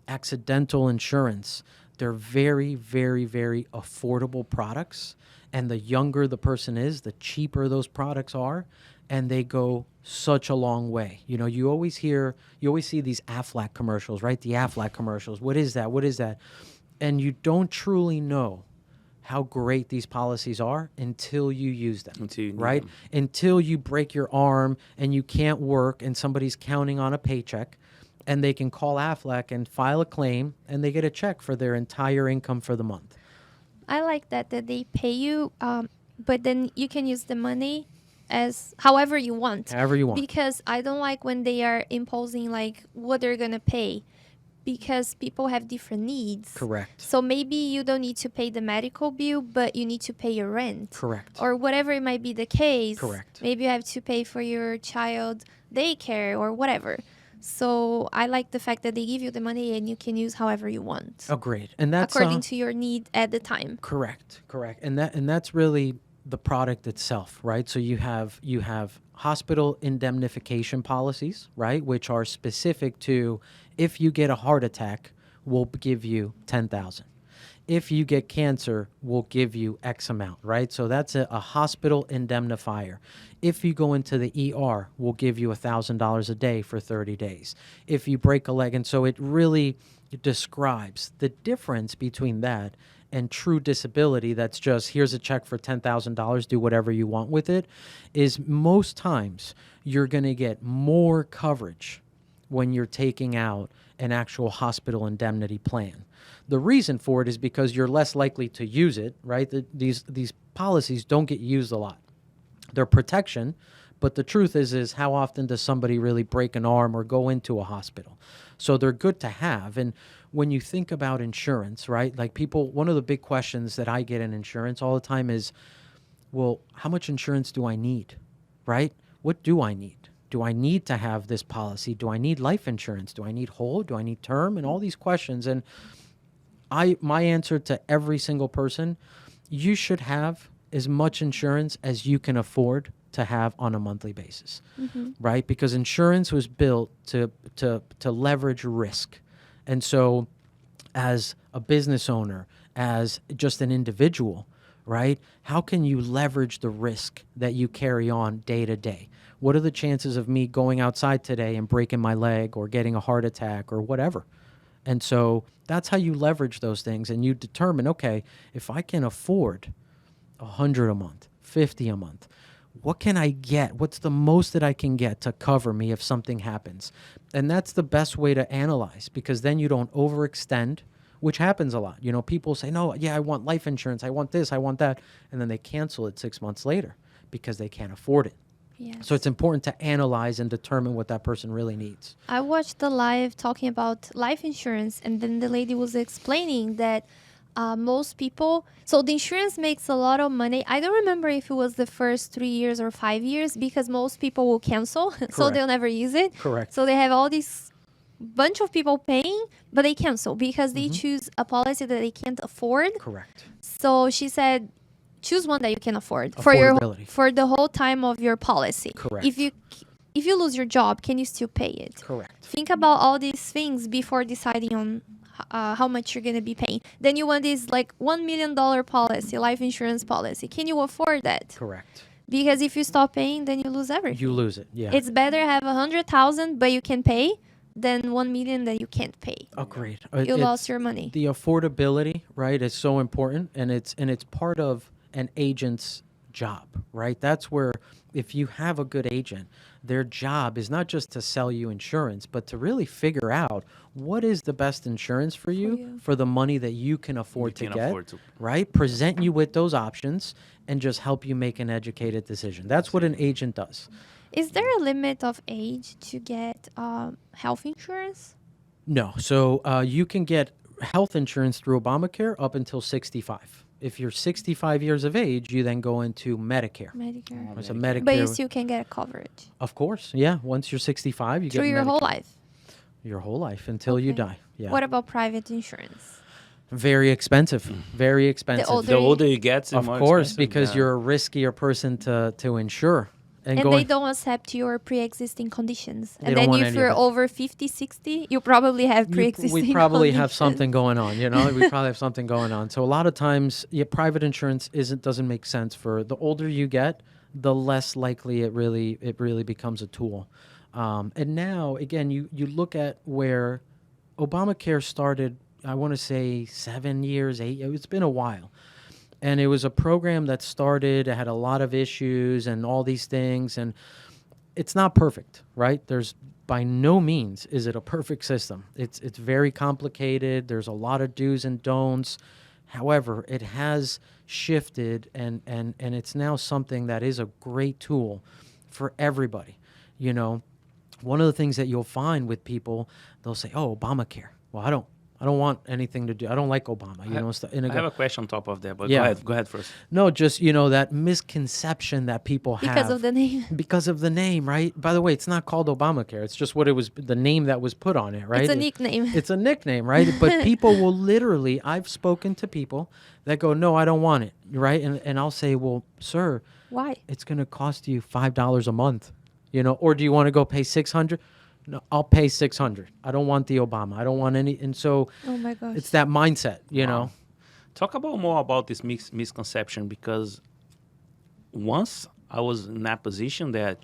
accidental insurance. They're very, very, very affordable products. And the younger the person is, the cheaper those products are. And they go such a long way. You always see these Aflac commercials, right? The Aflac commercials. What is that? What is that? And you don't truly know how great these policies are until you use them, until you need right? them. Until you break your arm and you can't work and somebody's counting on a paycheck, and they can call Aflac and file a claim and they get a check for their entire income for the month. I like that they pay you, but then you can use the money as however you want. However you want. Because I don't like when they are imposing like what they're going to pay, because people have different needs. Correct. So maybe you don't need to pay the medical bill, but you need to pay your rent. Correct. Or whatever it might be the case. Correct. Maybe you have to pay for your child daycare or whatever. So I like the fact that they give you the money and you can use however you want. Agreed. And that's according to your need at the time. Correct. And that's really the product itself, right? So you have hospital indemnification policies, right, which are specific to if you get a heart attack, we'll give you $10,000. If you get cancer, we'll give you X amount, right? So that's a hospital indemnifier. If you go into the ER, we'll give you $1,000 a day for 30 days. If you break a leg, and so it really describes the difference between that and true disability, that's just here's a check for $10,000, do whatever you want with it, is most times you're going to get more coverage when you're taking out an actual hospital indemnity plan. The reason for it is because you're less likely to use it, right? These policies don't get used a lot. They're protection, but the truth is how often does somebody really break an arm or go into a hospital? So they're good to have. And when you think about insurance, right, like one of the big questions that I get in insurance all the time is, well, how much insurance do I need, right? What do I need? Do I need to have this policy? Do I need life insurance? Do I need whole? Do I need term? And all these questions. And my answer to every single person, you should have as much insurance as you can afford to have on a monthly basis, right? Because insurance was built to leverage risk. And so as a business owner, as just an individual, right, how can you leverage the risk that you carry on day to day? What are the chances of me going outside today and breaking my leg or getting a heart attack or whatever? And so that's how you leverage those things, and you determine, okay, if I can afford $100 a month, $50 a month, what can I get? What's the most that I can get to cover me if something happens? And that's the best way to analyze, because then you don't overextend, which happens a lot. People say, no, yeah, I want life insurance. I want this, I want that. And then they cancel it 6 months later because they can't afford it. Yes. So it's important to analyze and determine what that person really needs. I watched the live talking about life insurance, and then the lady was explaining that most people, so the insurance makes a lot of money. I don't remember if it was the first 3 years or 5 years, because most people will cancel, so they'll never use it. Correct. So they have all this bunch of people paying, but they cancel because they choose a policy that they can't afford. Correct. So she said, choose one that you can afford Affordability. for the whole time of your policy. Correct. If you lose your job, can you still pay it? Correct. Think about all these things before deciding on how much you're going to be paying. Then you want this like $1 million policy, life insurance policy. Can you afford that? Correct. Because if you stop paying, then you lose everything. You lose it. Yeah. It's better have 100,000 but you can pay than 1 million that you can't pay. Agreed. You lost your money. The affordability, right, is so important, and it's part of an agent's job, right? That's where if you have a good agent, their job is not just to sell you insurance, but to really figure out what is the best insurance for you for the money that you can afford to get, right? Present you with those options and just help you make an educated decision. That's what an agent does. Is there a limit of age to get health insurance? No. So you can get health insurance through Obamacare up until 65. If you're 65 years of age, you then go into Medicare. Medicare. It's a Medicare. But you still can get coverage. Of course, yeah. Once you're 65, you through get your Medicare. whole life. Your whole life until you die. Yeah. What about private insurance? Very expensive. Very expensive. older The older you get, the of more course, expensive, because yeah. you're a riskier person to insure. And going, they don't accept your pre-existing conditions. They And don't then want if any you're of it. over 50, 60, you probably have pre-existing we probably have conditions. something going on, you know. We probably have something going on. So a lot of times, private insurance doesn't make sense. For the older you get, the less likely it really becomes a tool. And now, again, you look at where Obamacare started. I want to say 7 years, 8. It's been a while. And it was a program that started, it had a lot of issues and all these things. And it's not perfect, right? There's by no means is it a perfect system. It's very complicated. There's a lot of do's and don'ts. However, it has shifted and it's now something that is a great tool for everybody. You know, one of the things that you'll find with people, they'll say, "Oh, Obamacare. Well, I don't want anything to do. I don't like Obama." You know, I have a question on top of that, but Yeah. go ahead first. No, just, that misconception that people have. Because of the name. Because of the name, right? By the way, it's not called Obamacare. It's just what it was, the name that was put on it, right? It's a nickname. It's a nickname, right? But people will literally, I've spoken to people that go, "No, I don't want it," right? And I'll say, "Well, sir, Why? it's going to cost you $5 a month, or do you want to go pay $600? No, I'll pay $600. I don't want the Obama. I don't want any." And so Oh my gosh. it's that mindset, you know. Talk more about this misconception, because once I was in that position that,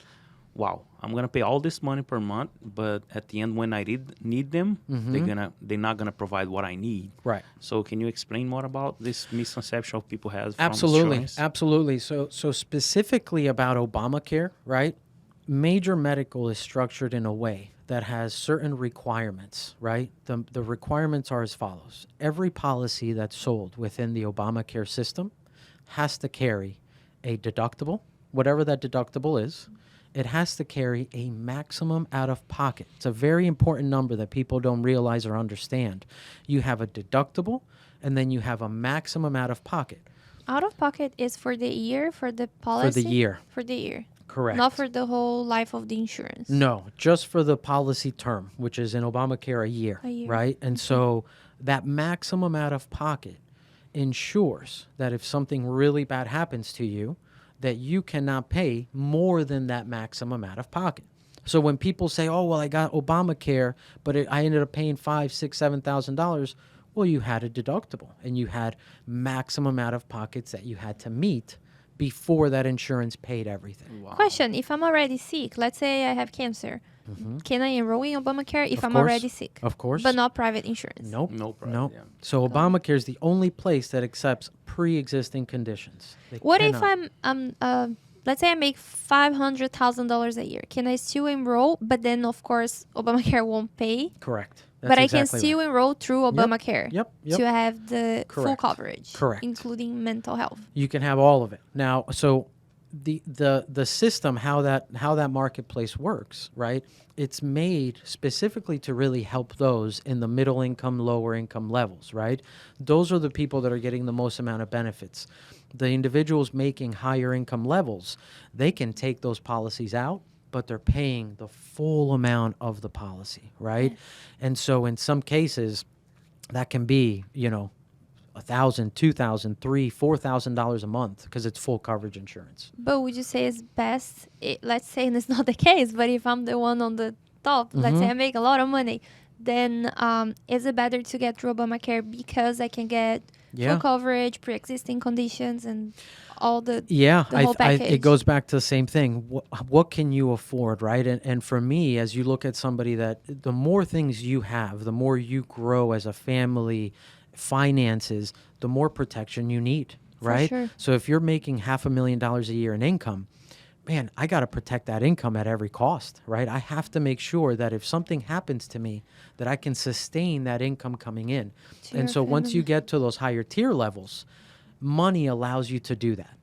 wow, I'm gonna pay all this money per month, but at the end when I need them, they're not gonna provide what I need. Right. So can you explain more about this misconception of people have? From Absolutely. insurance? Absolutely. So specifically about Obamacare, right? Major medical is structured in a way that has certain requirements, right? The requirements are as follows. Every policy that's sold within the Obamacare system has to carry a deductible, whatever that deductible is. It has to carry a maximum out of pocket. It's a very important number that people don't realize or understand. You have a deductible, and then you have a maximum out of pocket. Out of pocket is for the year, for the policy? For the year. For the year. Correct. Not for the whole life of the insurance. No, just for the policy term, which is in Obamacare a year, right? And so that maximum out of pocket ensures that if something really bad happens to you, that you cannot pay more than that maximum out of pocket. So when people say, "Oh, well, I got Obamacare, but I ended up paying $5,000, $6,000, $7,000," well, you had a deductible and you had maximum out of pockets that you had to meet before that insurance paid everything. Wow. Question, if I'm already sick, let's say I have cancer, can I enroll in Obamacare if Of I'm course. already sick? Of course. But not private insurance? Nope. No problem. Nope. Yeah. So Obamacare is the only place that accepts pre-existing conditions. They What if cannot. let's say I make $500,000 a year. Can I still enroll? But then, of course, Obamacare won't pay. Correct. But I can exactly still right. enroll through Obamacare Yep. to have the full Correct. coverage, Correct. including mental health. You can have all of it. Now, so the system, how that marketplace works, right? It's made specifically to really help those in the middle income, lower income levels, right? Those are the people that are getting the most amount of benefits. The individuals making higher income levels, they can take those policies out but they're paying the full amount of the policy, right? And so in some cases, that can be, $1,000, $2,000, $3,000, $4,000 a month because it's full coverage insurance. But would you say it's best, let's say, and it's not the case, but if I'm the one on the top, let's say I make a lot of money, then is it better to get through Obamacare because I can get full coverage, pre-existing conditions, and all the whole package? It goes back to the same thing. What can you afford, right? And for me, as you look at somebody that the more things you have, the more you grow as a family, finances, the more protection you need, right? For sure. So if you're making $500,000 a year in income, man, I got to protect that income at every cost, right? I have to make sure that if something happens to me, that I can sustain that income coming in. And so once you get to those higher tier levels, money allows you to do that,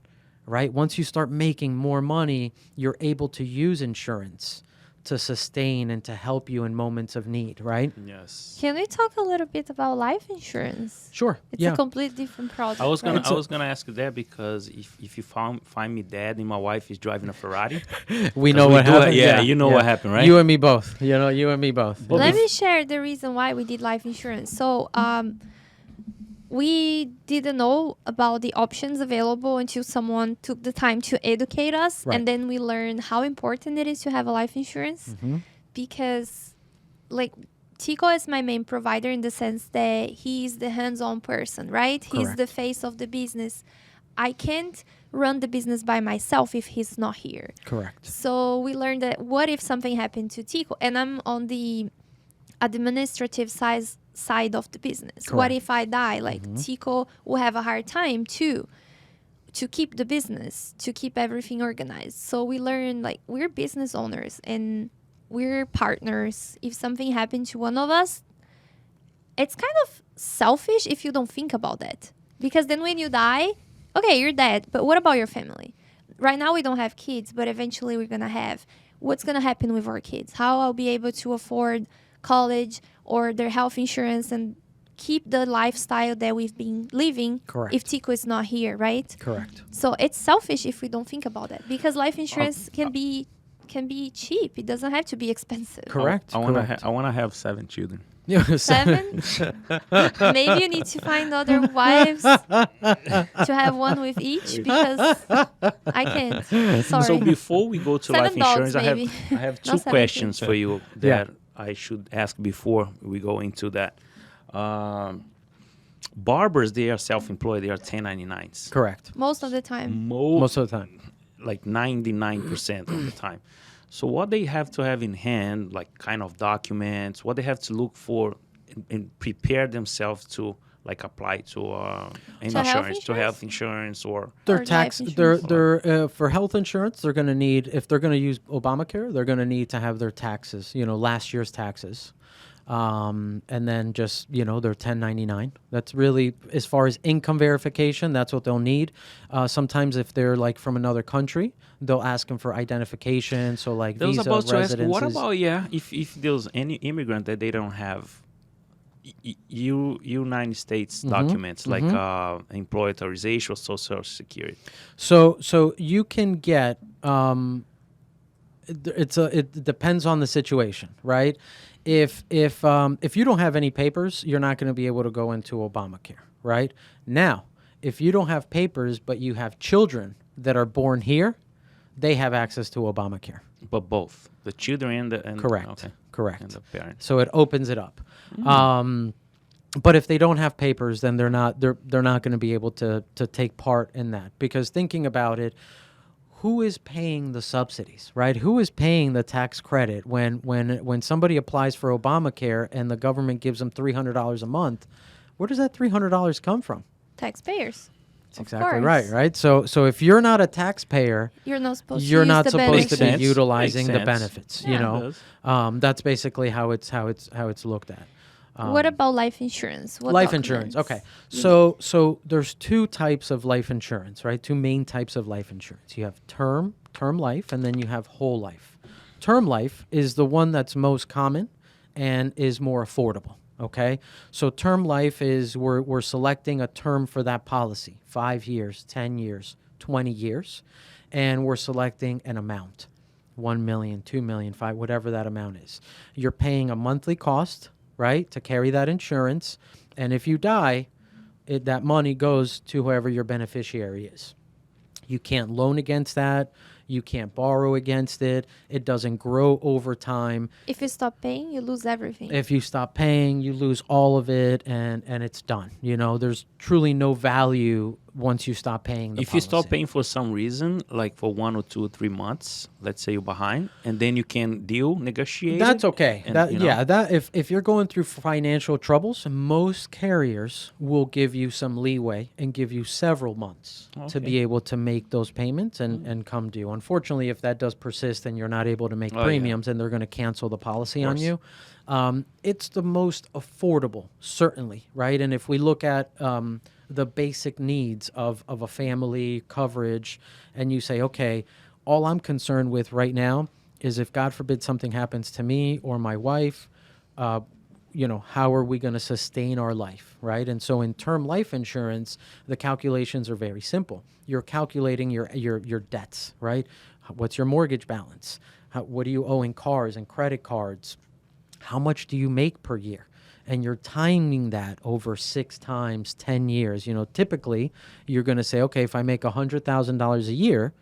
right? Once you start making more money, you're able to use insurance to sustain and to help you in moments of need, right? Yes. Can we talk a little bit about life insurance? Sure. It's a completely different product. I was right? gonna ask you that because if you find me dead and my wife is driving a Ferrari, we know what happened. You know what happened, right? You and me both. You and me both. Let me share the reason why we did life insurance. So we didn't know about the options available until someone took the time to educate us. Right. And then we learned how important it is to have a life insurance because, like, Tico is my main provider in the sense that he's the hands-on person, right? He's Correct. the face of the business. I can't run the business by myself if he's not here. Correct. So we learned that what if something happened to Tico? And I'm on the administrative side of the business. Correct. What if I die? Like Tico will have a hard time too to keep the business, to keep everything organized. So we learned, like, we're business owners and we're partners. If something happened to one of us, it's kind of selfish if you don't think about that. Because then when you die, okay, you're dead, but what about your family? Right now we don't have kids, but eventually we're going to have. What's going to happen with our kids? How I'll be able to afford college or their health insurance and keep the lifestyle that we've been living. Correct. If Tico is not here, right? Correct. So it's selfish if we don't think about that because life insurance can be cheap. It doesn't have to be expensive. Correct. I want to have 7 children. 7? Maybe you need to find other wives to have one with each because I can't. Sorry. So before we go to 7 life insurance, dogs, maybe. I have two Not 17. questions for you that I should ask before we go into that. Barbers, they are self-employed. They are 1099s. Correct. Most of the time. Most of the time. Like 99% of the time. So what they have to have in hand, like kind of documents, what they have to look for and prepare themselves to, like, apply to insurance, to health insurance, or Their Or tax, life their for health insurance, they're going to need, if they're going to use Obamacare, they're going to need to have their taxes, last year's taxes. And then just, their 1099. That's really, as far as income verification, that's what they'll need. Sometimes if they're like from another country, they'll ask them for identification. So like I was visa, about to ask, residences. what about, if there's any immigrant that they don't have United States documents, like employee authorization or social security? So you can get, it depends on the situation, right? If you don't have any papers, you're not going to be able to go into Obamacare, right? Now, if you don't have papers, but you have children that are born here, they have access to Obamacare. But both the children and Correct. Okay. Correct. And the parents. So it opens it up. But if they don't have papers, then they're not going to be able to take part in that. Because thinking about it, who is paying the subsidies, right? Who is paying the tax credit when somebody applies for Obamacare and the government gives them $300 a month? Where does that $300 come from? Taxpayers. That's Of exactly course. right? So if you're not a taxpayer, You're not supposed you're to use not the supposed to be benefits. utilizing Makes the sense. benefits. Yeah, it does. That's basically how it's looked at. What about life insurance? What Life documents? insurance. Okay. So there's 2 types of life insurance, right? 2 main types of life insurance. You have term life, and then you have whole life. Term life is the one that's most common and is more affordable. Okay. So term life is we're selecting a term for that policy, 5 years, 10 years, 20 years, and we're selecting an amount. 1 million, 2 million, 5, whatever that amount is. You're paying a monthly cost, right, to carry that insurance. And if you die, that money goes to whoever your beneficiary is. You can't loan against that. You can't borrow against it. It doesn't grow over time. If you stop paying, you lose everything. If you stop paying, you lose all of it, and it's done. There's truly no value once you stop paying the If policy. you stop paying for some reason, like for 1 or 2 or 3 months, let's say you're behind, and then you can negotiate. That's okay. And, If you're going through financial troubles, most carriers will give you some leeway and give you several months to be able to make those payments and come due. Unfortunately, if that does persist and you're not able to make premiums, and they're going to cancel the policy on you, it's the most affordable, certainly, right? And if we look at the basic needs of a family coverage, and you say, okay, all I'm concerned with right now is if God forbid something happens to me or my wife, how are we going to sustain our life, right? And so in term life insurance, the calculations are very simple. You're calculating your debts, right? What's your mortgage balance? What do you owe in cars and credit cards? How much do you make per year? And you're timing that over 6 times, 10 years. Typically, you're going to say, okay, if I make $100,000 a year,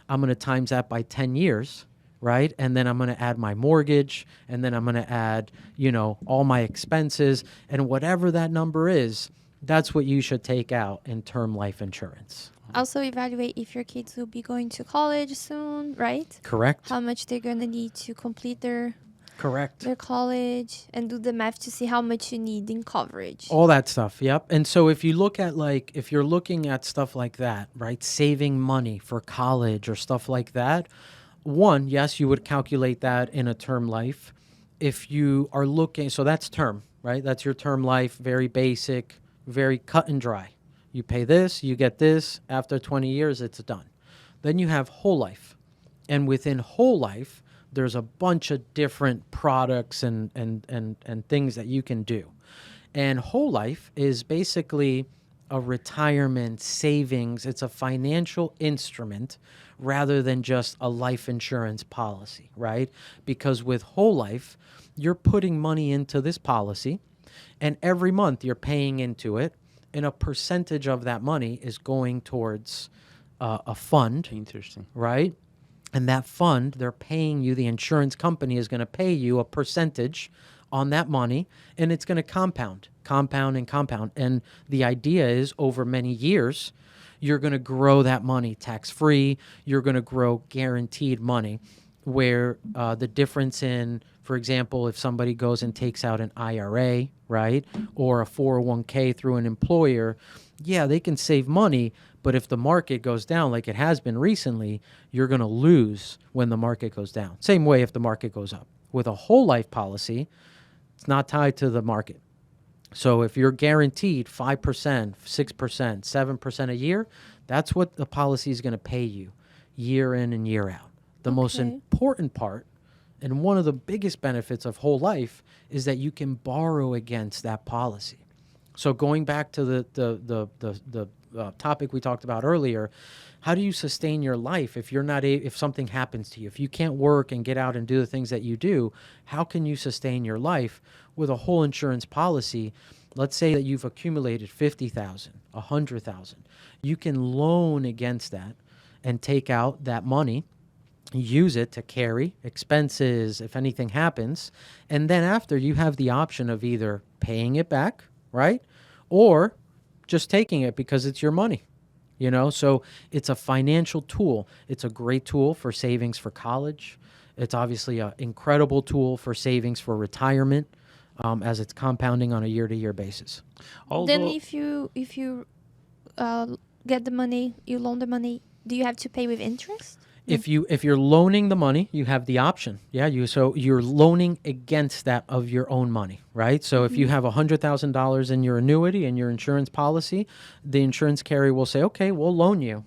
I'm going to times that by 10 years, right? And then I'm going to add my mortgage, and then I'm going to add, all my expenses. And whatever that number is, that's what you should take out in term life insurance. Also evaluate if your kids will be going to college soon, right? Correct. How much they're going to need to complete their college, and do the math to see how much you need in coverage. All that stuff, yep. And so if you look at if you're looking at stuff like that, right, saving money for college or stuff like that, one, yes, you would calculate that in a term life. If you are looking, so that's term, right? That's your term life, very basic, very cut and dry. You pay this, you get this. After 20 years, it's done. Then you have whole life. And within whole life, there's a bunch of different products and things that you can do. And whole life is basically a retirement savings. It's a financial instrument rather than just a life insurance policy, right? Because with whole life, you're putting money into this policy, and every month you're paying into it, and a percentage of that money is going towards a fund. Interesting. Right? And that fund, they're paying you, the insurance company is going to pay you a percentage on that money, and it's going to compound. And the idea is over many years, you're going to grow that money tax-free. You're going to grow guaranteed money, where the difference in, for example, if somebody goes and takes out an IRA, right, or a 401k through an employer, yeah, they can save money, but if the market goes down like it has been recently, you're going to lose when the market goes down. Same way if the market goes up. With a whole life policy, it's not tied to the market. So if you're guaranteed 5%, 6%, 7% a year, that's what the policy is going to pay you year in and year out. The most important part, and one of the biggest benefits of whole life, is that you can borrow against that policy. So going back to the topic we talked about earlier, how do you sustain your life if you're not if something happens to you? If you can't work and get out and do the things that you do, how can you sustain your life with a whole insurance policy? Let's say that you've accumulated $50,000, $100,000. You can loan against that and take out that money, use it to carry expenses if anything happens, and then after you have the option of either paying it back, right, or just taking it because it's your money. So it's a financial tool. It's a great tool for savings for college. It's obviously an incredible tool for savings for retirement, as it's compounding on a year-to-year basis. Then if you get the money, you loan the money, do you have to pay with interest? If you're loaning the money, you have the option. Yeah, so you're loaning against that of your own money, right? So if you have $100,000 in your annuity and your insurance policy, the insurance carrier will say, okay, we'll loan you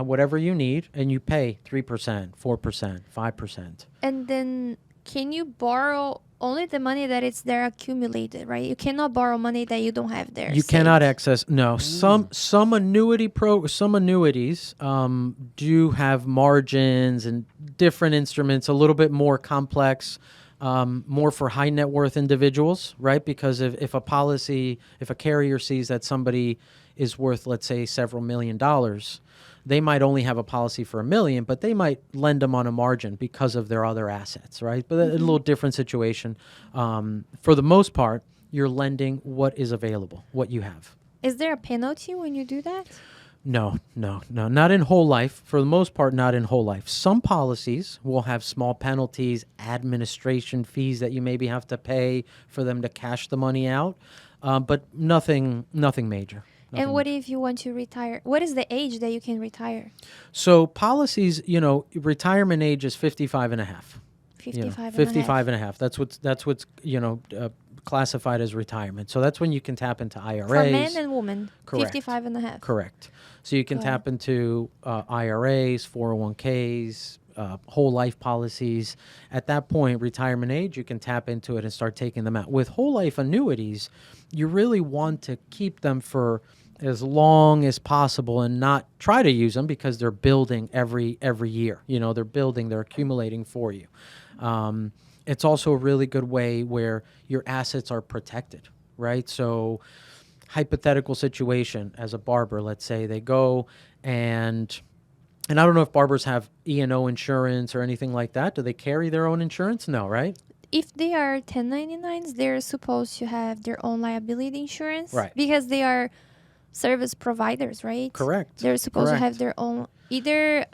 whatever you need, and you pay 3%, 4%, 5%. And then can you borrow only the money that is there accumulated, right? You cannot borrow money that you don't have there. You cannot access. No, some annuities do have margins, and different instruments, a little bit more complex, more for high net worth individuals, right? Because if a carrier sees that somebody is worth, let's say, several $1,000,000, they might only have a policy for $1 million, but they might lend them on a margin because of their other assets, right? But a little different situation. For the most part, you're lending what is available, what you have. Is there a penalty when you do that? No, not in whole life. For the most part, not in whole life. Some policies will have small penalties, administration fees that you maybe have to pay for them to cash the money out, but nothing major. And what if you want to retire? What is the age that you can retire? So policies, retirement age is 55 and a half. 55 and a half. That's what's classified as retirement. So that's when you can tap into IRAs. For men and women, Correct. 55 and a half. Correct. So you can tap into IRAs, 401ks, whole life policies. At that point, retirement age, you can tap into it and start taking them out. With whole life annuities, you really want to keep them for as long as possible and not try to use them because they're building every year. They're accumulating for you. It's also a really good way where your assets are protected, right? So hypothetical situation as a barber, let's say they go and I don't know if barbers have E&O insurance or anything like that. Do they carry their own insurance? No, right? If they are 1099s, they're supposed to have their own liability insurance. Right. Because they are service providers, right? Correct. They're supposed to Correct. have their own, either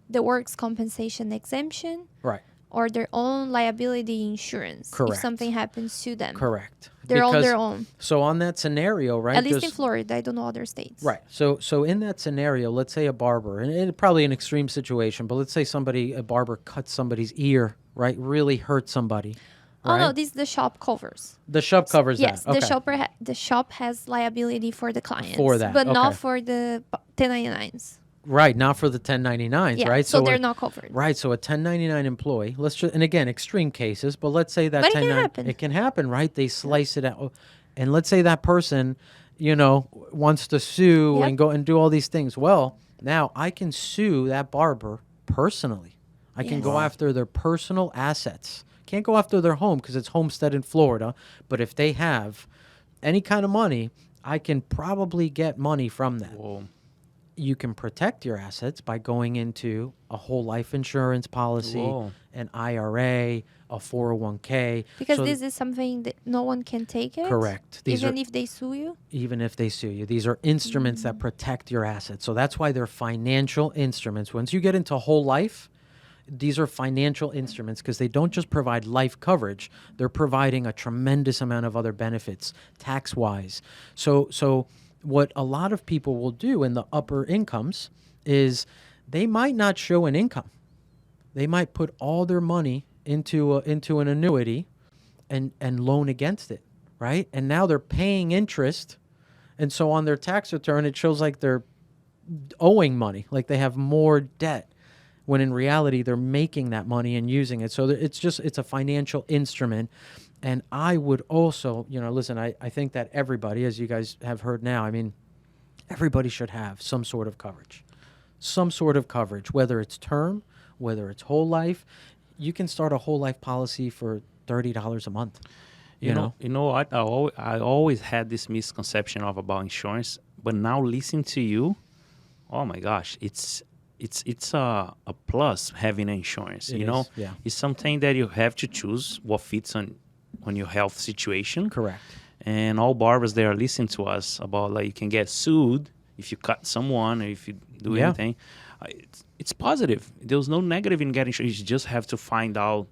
the works compensation exemption Right. or their own liability insurance. Correct. If something happens to them. Correct. They're on Because- their own. So on that scenario, right? At least in just- Florida. I don't know other states. Right. So in that scenario, let's say a barber, and it's probably an extreme situation, but let's say a barber cuts somebody's ear, right? Really hurts somebody. Oh, Right? no, this is the shop covers. The shop covers Yes, that. Okay. the shop has liability for the clients. For that, But not okay. for the 1099s. Right, not for the 1099s, Yeah, right? so they're a- not covered. Right, so a 1099 employee, and again, extreme cases, but let's say that But it can 1099 happen. It can happen, right? They slice it out. And let's say that person, wants to sue Yep. and go and do all these things. Well, now I can sue that barber personally. I can Yes. go after their personal assets. Can't go after their home because it's homestead in Florida, but if they have any kind of money, I can probably get money from that. Whoa. You can protect your assets by going into a whole life insurance policy, Whoa. an IRA, a 401k. Because So this is something that no one can take it. correct. These Even are if they sue you. even if they sue you. These are instruments that protect your assets. So that's why they're financial instruments. Once you get into whole life, these are financial instruments because they don't just provide life coverage. They're providing a tremendous amount of other benefits tax-wise. So what a lot of people will do in the upper incomes is they might not show an income. They might put all their money into an annuity and loan against it, right? And now they're paying interest. And so on their tax return, it shows like they're owing money, like they have more debt, when in reality, they're making that money and using it. So it's a financial instrument. And I would also, listen, I think that everybody, as you guys have heard now, I mean, everybody should have some sort of coverage. Some sort of coverage, whether it's term, whether it's whole life. You can start a whole life policy for $30 a month. You know what? I always had this misconception about insurance, but now listening to you, oh my gosh, it's a plus having insurance. It is, yeah. It's something that you have to choose what fits on your health situation. Correct. And all barbers they are listening to us about like you can get sued if you cut someone or if you do Yeah. anything. It's positive. There's no negative in getting insurance. You just have to find out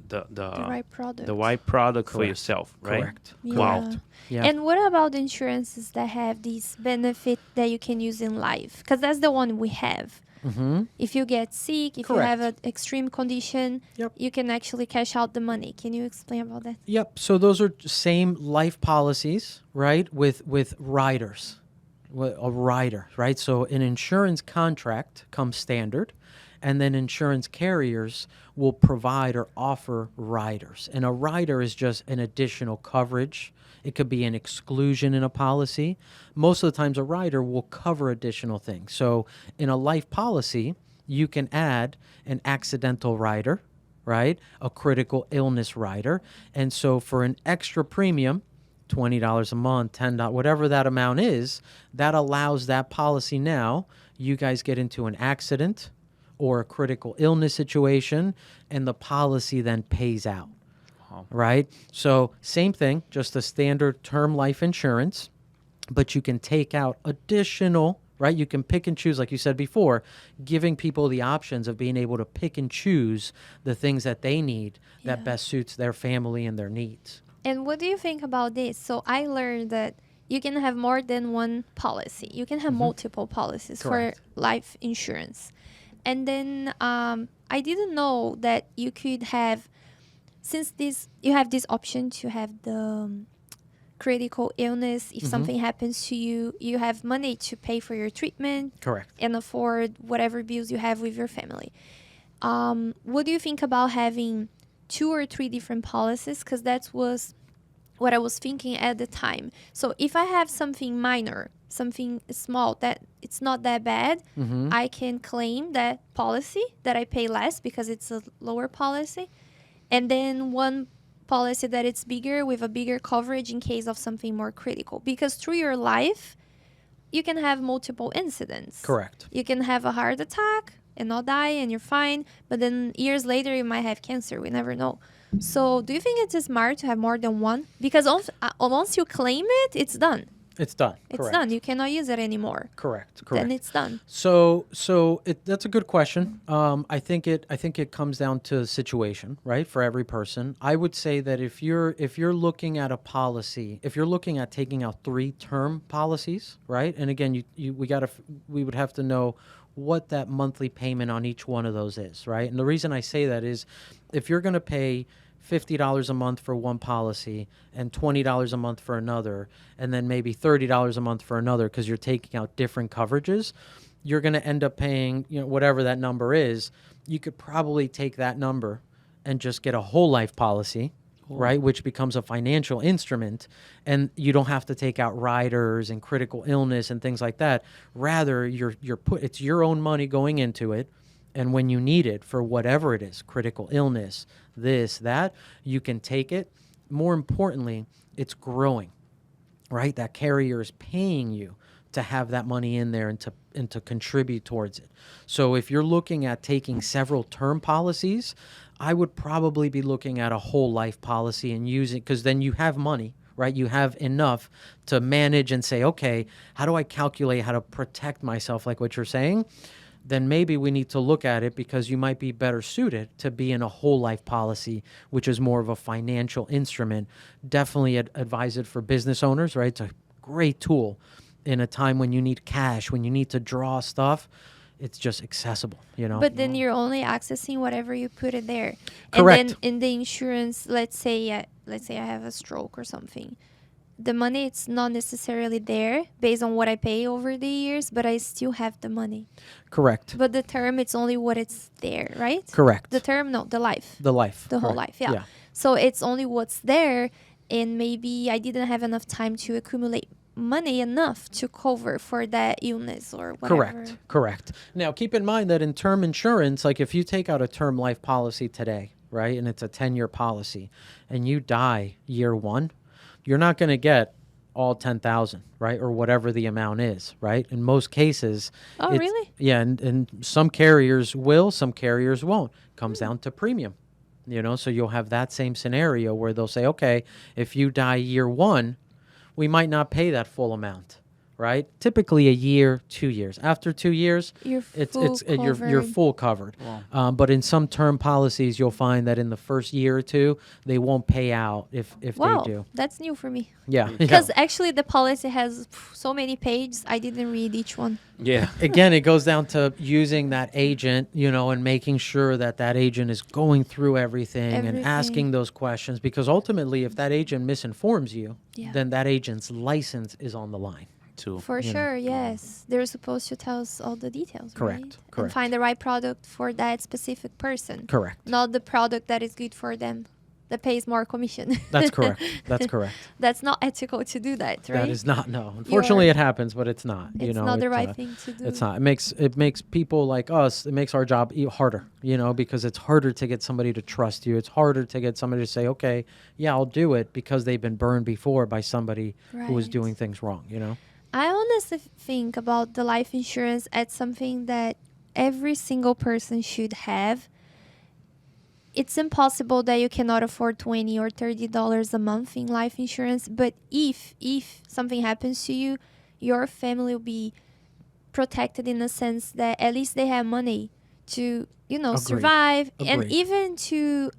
the right product. the right product for Correct. yourself, right? Correct. Wow. Yeah. And what about insurances that have these benefit that you can use in life? Because that's the one we have. Mm-hmm. If you get sick, if Correct. you have an extreme condition, Yep. you can actually cash out the money. Can you explain about that? Yep. So those are same life policies, right? With riders, a rider, right? So an insurance contract comes standard, and then insurance carriers will provide or offer riders. And a rider is just an additional coverage. It could be an exclusion in a policy. Most of the times, a rider will cover additional things. So in a life policy, you can add an accidental rider, right? A critical illness rider. And so for an extra premium, $20 a month, $10, whatever that amount is, that allows that policy now, you guys get into an accident or a critical illness situation, and the policy then pays out, right? So same thing, just a standard term life insurance, but you can take out additional, right? You can pick and choose, like you said before, giving people the options of being able to pick and choose the things that they need that best suits their family and their needs. And what do you think about this? So I learned that you can have more than one policy. You can have multiple policies Correct. for life insurance. And then I didn't know that you could have, since you have this option to have the critical illness. If something happens to you, you have money to pay for your treatment. Correct. And afford whatever bills you have with your family. What do you think about having 2 or 3 different policies? Because that was what I was thinking at the time. So if I have something minor, something small that it's not that bad, I can claim that policy that I pay less because it's a lower policy. And then one policy that it's bigger with a bigger coverage in case of something more critical. Because through your life, you can have multiple incidents. Correct. You can have a heart attack and not die and you're fine. But then years later, you might have cancer. We never know. So do you think it's smart to have more than one? Because once you claim it, it's done. It's done. It's Correct. done. You cannot use it anymore. Correct. Then it's done. So that's a good question. I think it comes down to the situation, right? For every person, I would say that if you're looking at a policy, if you're looking at taking out 3 term policies, right? And again, we would have to know what that monthly payment on each one of those is, right? And the reason I say that is, if you're going to pay $50 a month for one policy and $20 a month for another, and then maybe $30 a month for another because you're taking out different coverages, you're going to end up paying, whatever that number is. You could probably take that number and just get a whole life policy, right, which becomes a financial instrument, and you don't have to take out riders and critical illness and things like that. Rather, it's your own money going into it. And when you need it for whatever it is, critical illness, this, that, you can take it. More importantly, it's growing, right? That carrier is paying you to have that money in there and to contribute towards it. So if you're looking at taking several term policies, I would probably be looking at a whole life policy and using, because then you have money, right? You have enough to manage and say, okay, how do I calculate how to protect myself, like what you're saying? Then maybe we need to look at it, because you might be better suited to be in a whole life policy, which is more of a financial instrument. Definitely advise it for business owners, right? It's a great tool in a time when you need cash, when you need to draw stuff. It's just accessible, But then you're only accessing whatever you put it there. Correct. And then in the insurance, let's say I have a stroke or something. The money, it's not necessarily there based on what I pay over the years, but I still have the money. Correct. But the term, it's only what it's there, right? Correct. The term, no, the life. The life. The whole Correct. life, yeah. So it's only what's there, and maybe I didn't have enough time to accumulate money enough to cover for that illness or whatever. Correct. Now, keep in mind that in term insurance, like if you take out a term life policy today, right, and it's a 10-year policy, and you die year 1, you're not going to get all 10,000, right, or whatever the amount is, right? In most cases. Oh, really? Yeah, and some carriers will, some carriers won't. Comes down to premium, so you'll have that same scenario where they'll say, okay, if you die year 1, we might not pay that full amount, right? Typically a year, 2 years. After 2 years, you're full covered. Wow. But in some term policies, you'll find that in the first year or 2, they won't pay out if they do. That's new for me. Yeah. Because actually the policy has so many pages, I didn't read each one. Yeah. Again, it goes down to using that agent, and making sure that agent is going through everything and asking those questions, because ultimately if that agent misinforms you, then that agent's license is on the line. For sure, yes. They're supposed to tell us all the details, Correct, right? correct. And find the right product for that specific person. Correct. Not the product that is good for them. that pays more commission. That's correct. That's correct. That's not ethical to do that, right? That is not, no. Unfortunately, it happens, but it's not. It's not the right thing to do. It's not. It makes people like us, it makes our job harder, because it's harder to get somebody to trust you. It's harder to get somebody to say, okay, yeah, I'll do it, because they've been burned before by somebody who was doing things wrong, I honestly think about the life insurance as something that every single person should have. It's impossible that you cannot afford $20 or $30 a month in life insurance, but if something happens to you, your family will be protected in the sense that at least they have money to, Agreed. survive and Agreed. even to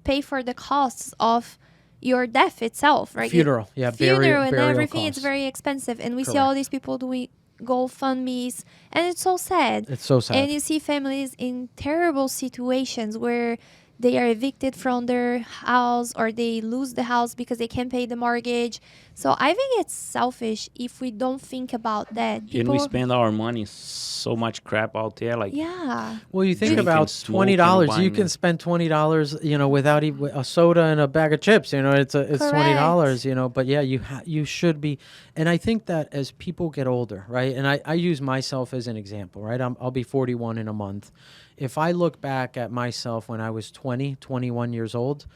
pay for the costs of your death itself, right? Funeral, yeah, Funeral and burial everything. It's costs. very expensive, and we see Correct. all these people doing GoFundMe's, and it's so sad. It's so sad. And you see families in terrible situations where they are evicted from their house or they lose the house because they can't pay the mortgage. So I think it's selfish if we don't think about that. And we spend our money so much crap out there. Like, Yeah. Well, you think Drinking, about smoking, $20. You buying can it. spend $20, without even a soda and a bag of chips. It's $20. But yeah, you should be. And I think that as people get older, right? And I use myself as an example, right? I'll be 41 in a month. If I look back at myself when I was 20, 21 years old,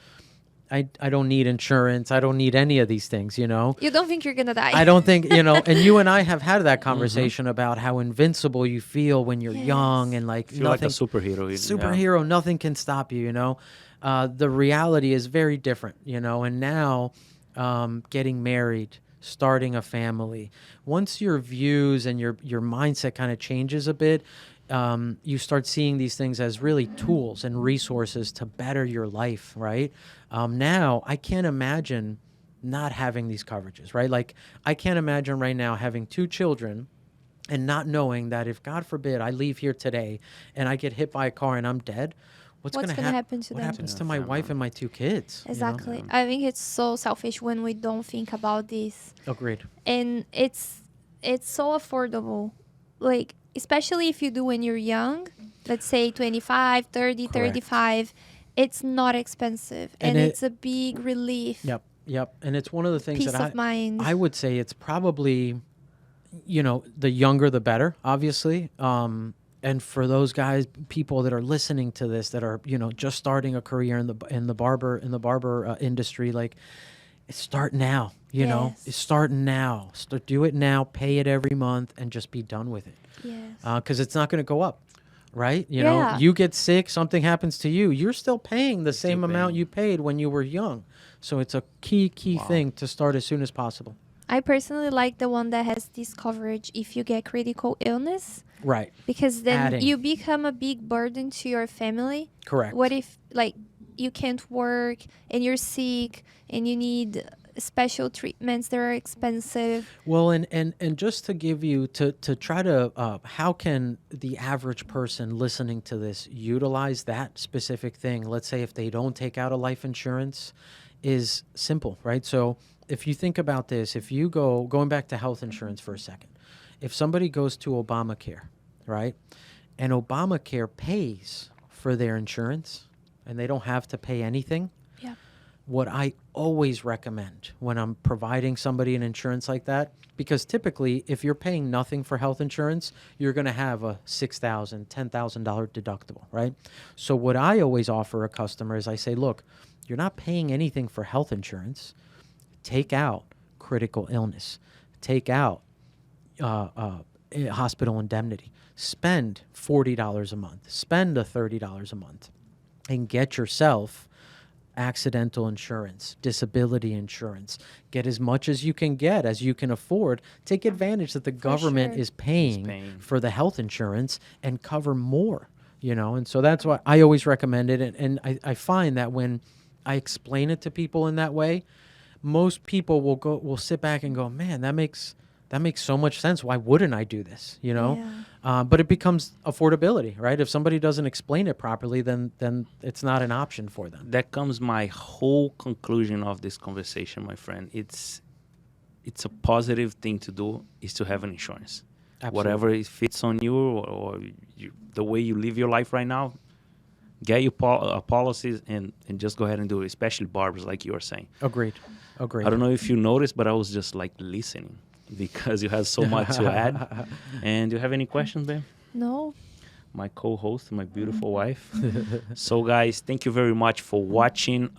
I don't need insurance. I don't need any of these things, You don't think you're going to die. I don't think, and you and I have had that conversation about how invincible you feel when you're young and like feel like a nothing. superhero. Superhero, nothing can stop you, The reality is very different, and now getting married, starting a family, once your views and your mindset kind of changes a bit, you start seeing these things as really tools and resources to better your life, right? Now, I can't imagine not having these coverages, right? Like, I can't imagine right now having 2 children and not knowing that if, God forbid, I leave here today and I get hit by a car and I'm dead, what's going to happen to What them? happens to my wife and my 2 kids? Exactly. I think it's so selfish when we don't think about this. Agreed. And it's so affordable. Like, especially if you do when you're young, let's say 25, 30, Correct. 35, it's not expensive. And it's a big relief. Yep. And it's one of the things Peace that of mind. I would say it's probably, the younger the better, obviously. And for those guys, people that are listening to this, that are, just starting a career in the barber industry, like, start now, Yes. start now, do it now, pay it every month and just be done with it. Yes. Cause it's not going to go up. Right? Yeah. You get sick, something happens to you, you're still paying the same amount paying. you paid when you were young. So it's a key thing to start as soon as possible. I personally like the one that has this coverage if you get critical illness, Right. because then Adding. you become a big burden to your family. Correct. What if, like, you can't work and you're sick and you need special treatments that are expensive? Well, and just to give you, to try to, how can the average person listening to this utilize that specific thing? Let's say if they don't take out a life insurance, is simple, right? So if you think about this, if you going back to health insurance for a second, if somebody goes to Obamacare, right, and Obamacare pays for their insurance and they don't have to pay anything, Yeah. what I always recommend when I'm providing somebody an insurance like that, because typically if you're paying nothing for health insurance, you're going to have a $6,000, $10,000 deductible, right? So what I always offer a customer is I say, look, you're not paying anything for health insurance. Take out critical illness. Take out hospital indemnity. Spend $40 a month. Spend $30 a month and get yourself accidental insurance, disability insurance. Get as much as you can get, as you can afford. Take advantage that the government sure. is paying paying. for the health insurance and cover more, and so that's why I always recommend it. And I find that when I explain it to people in that way, most people will sit back and go, man, that makes so much sense. Why wouldn't I do this? But it becomes affordability, right? If somebody doesn't explain it properly, then it's not an option for them. That comes my whole conclusion of this conversation, my friend. It's a positive thing to do is to have an insurance. Absolutely. Whatever it fits on you or the way you live your life right now, get your policies and just go ahead and do it, especially barbers, like you were saying. Agreed. I don't know if you noticed, but I was just like listening because you had so much to add. And do you have any questions, babe? No. My co-host, my beautiful wife. So, guys, thank you very much for watching.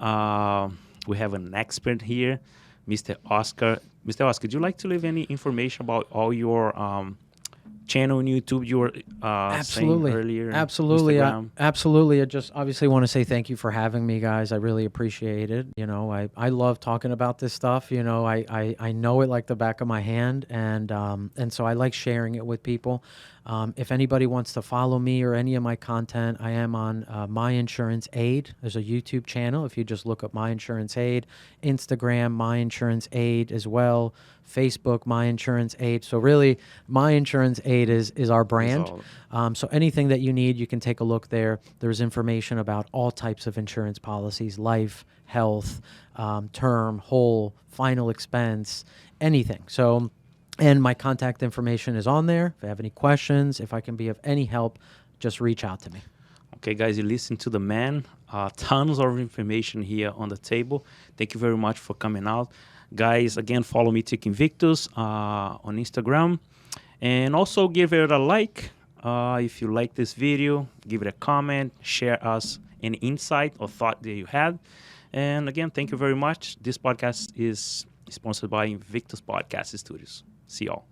We have an expert here, Mr. Oscar. Mr. Oscar, would you like to leave any information about all your channel on YouTube you were Absolutely. saying earlier? Absolutely. Instagram? Absolutely. I just obviously want to say thank you for having me, guys. I really appreciate it. You know, I love talking about this stuff. You know, I know it like the back of my hand, and so I like sharing it with people. If anybody wants to follow me or any of my content, I am on My Insurance Aid. There's a YouTube channel. If you just look up My Insurance Aid, Instagram, My Insurance Aid as well, Facebook, My Insurance Aid. So really, My Insurance Aid is our brand. So anything that you need, you can take a look there. There's information about all types of insurance policies, life, health, term, whole, final expense, anything. So, and my contact information is on there. If you have any questions, if I can be of any help, just reach out to me. Okay, guys, you listen to the man. Tons of information here on the table. Thank you very much for coming out. Guys, again, follow me, Tic Invictus, on Instagram. And also give it a like. If you like this video, give it a comment. Share us any insight or thought that you had. And again, thank you very much. This podcast is sponsored by Invictus Podcast Studios. See y'all.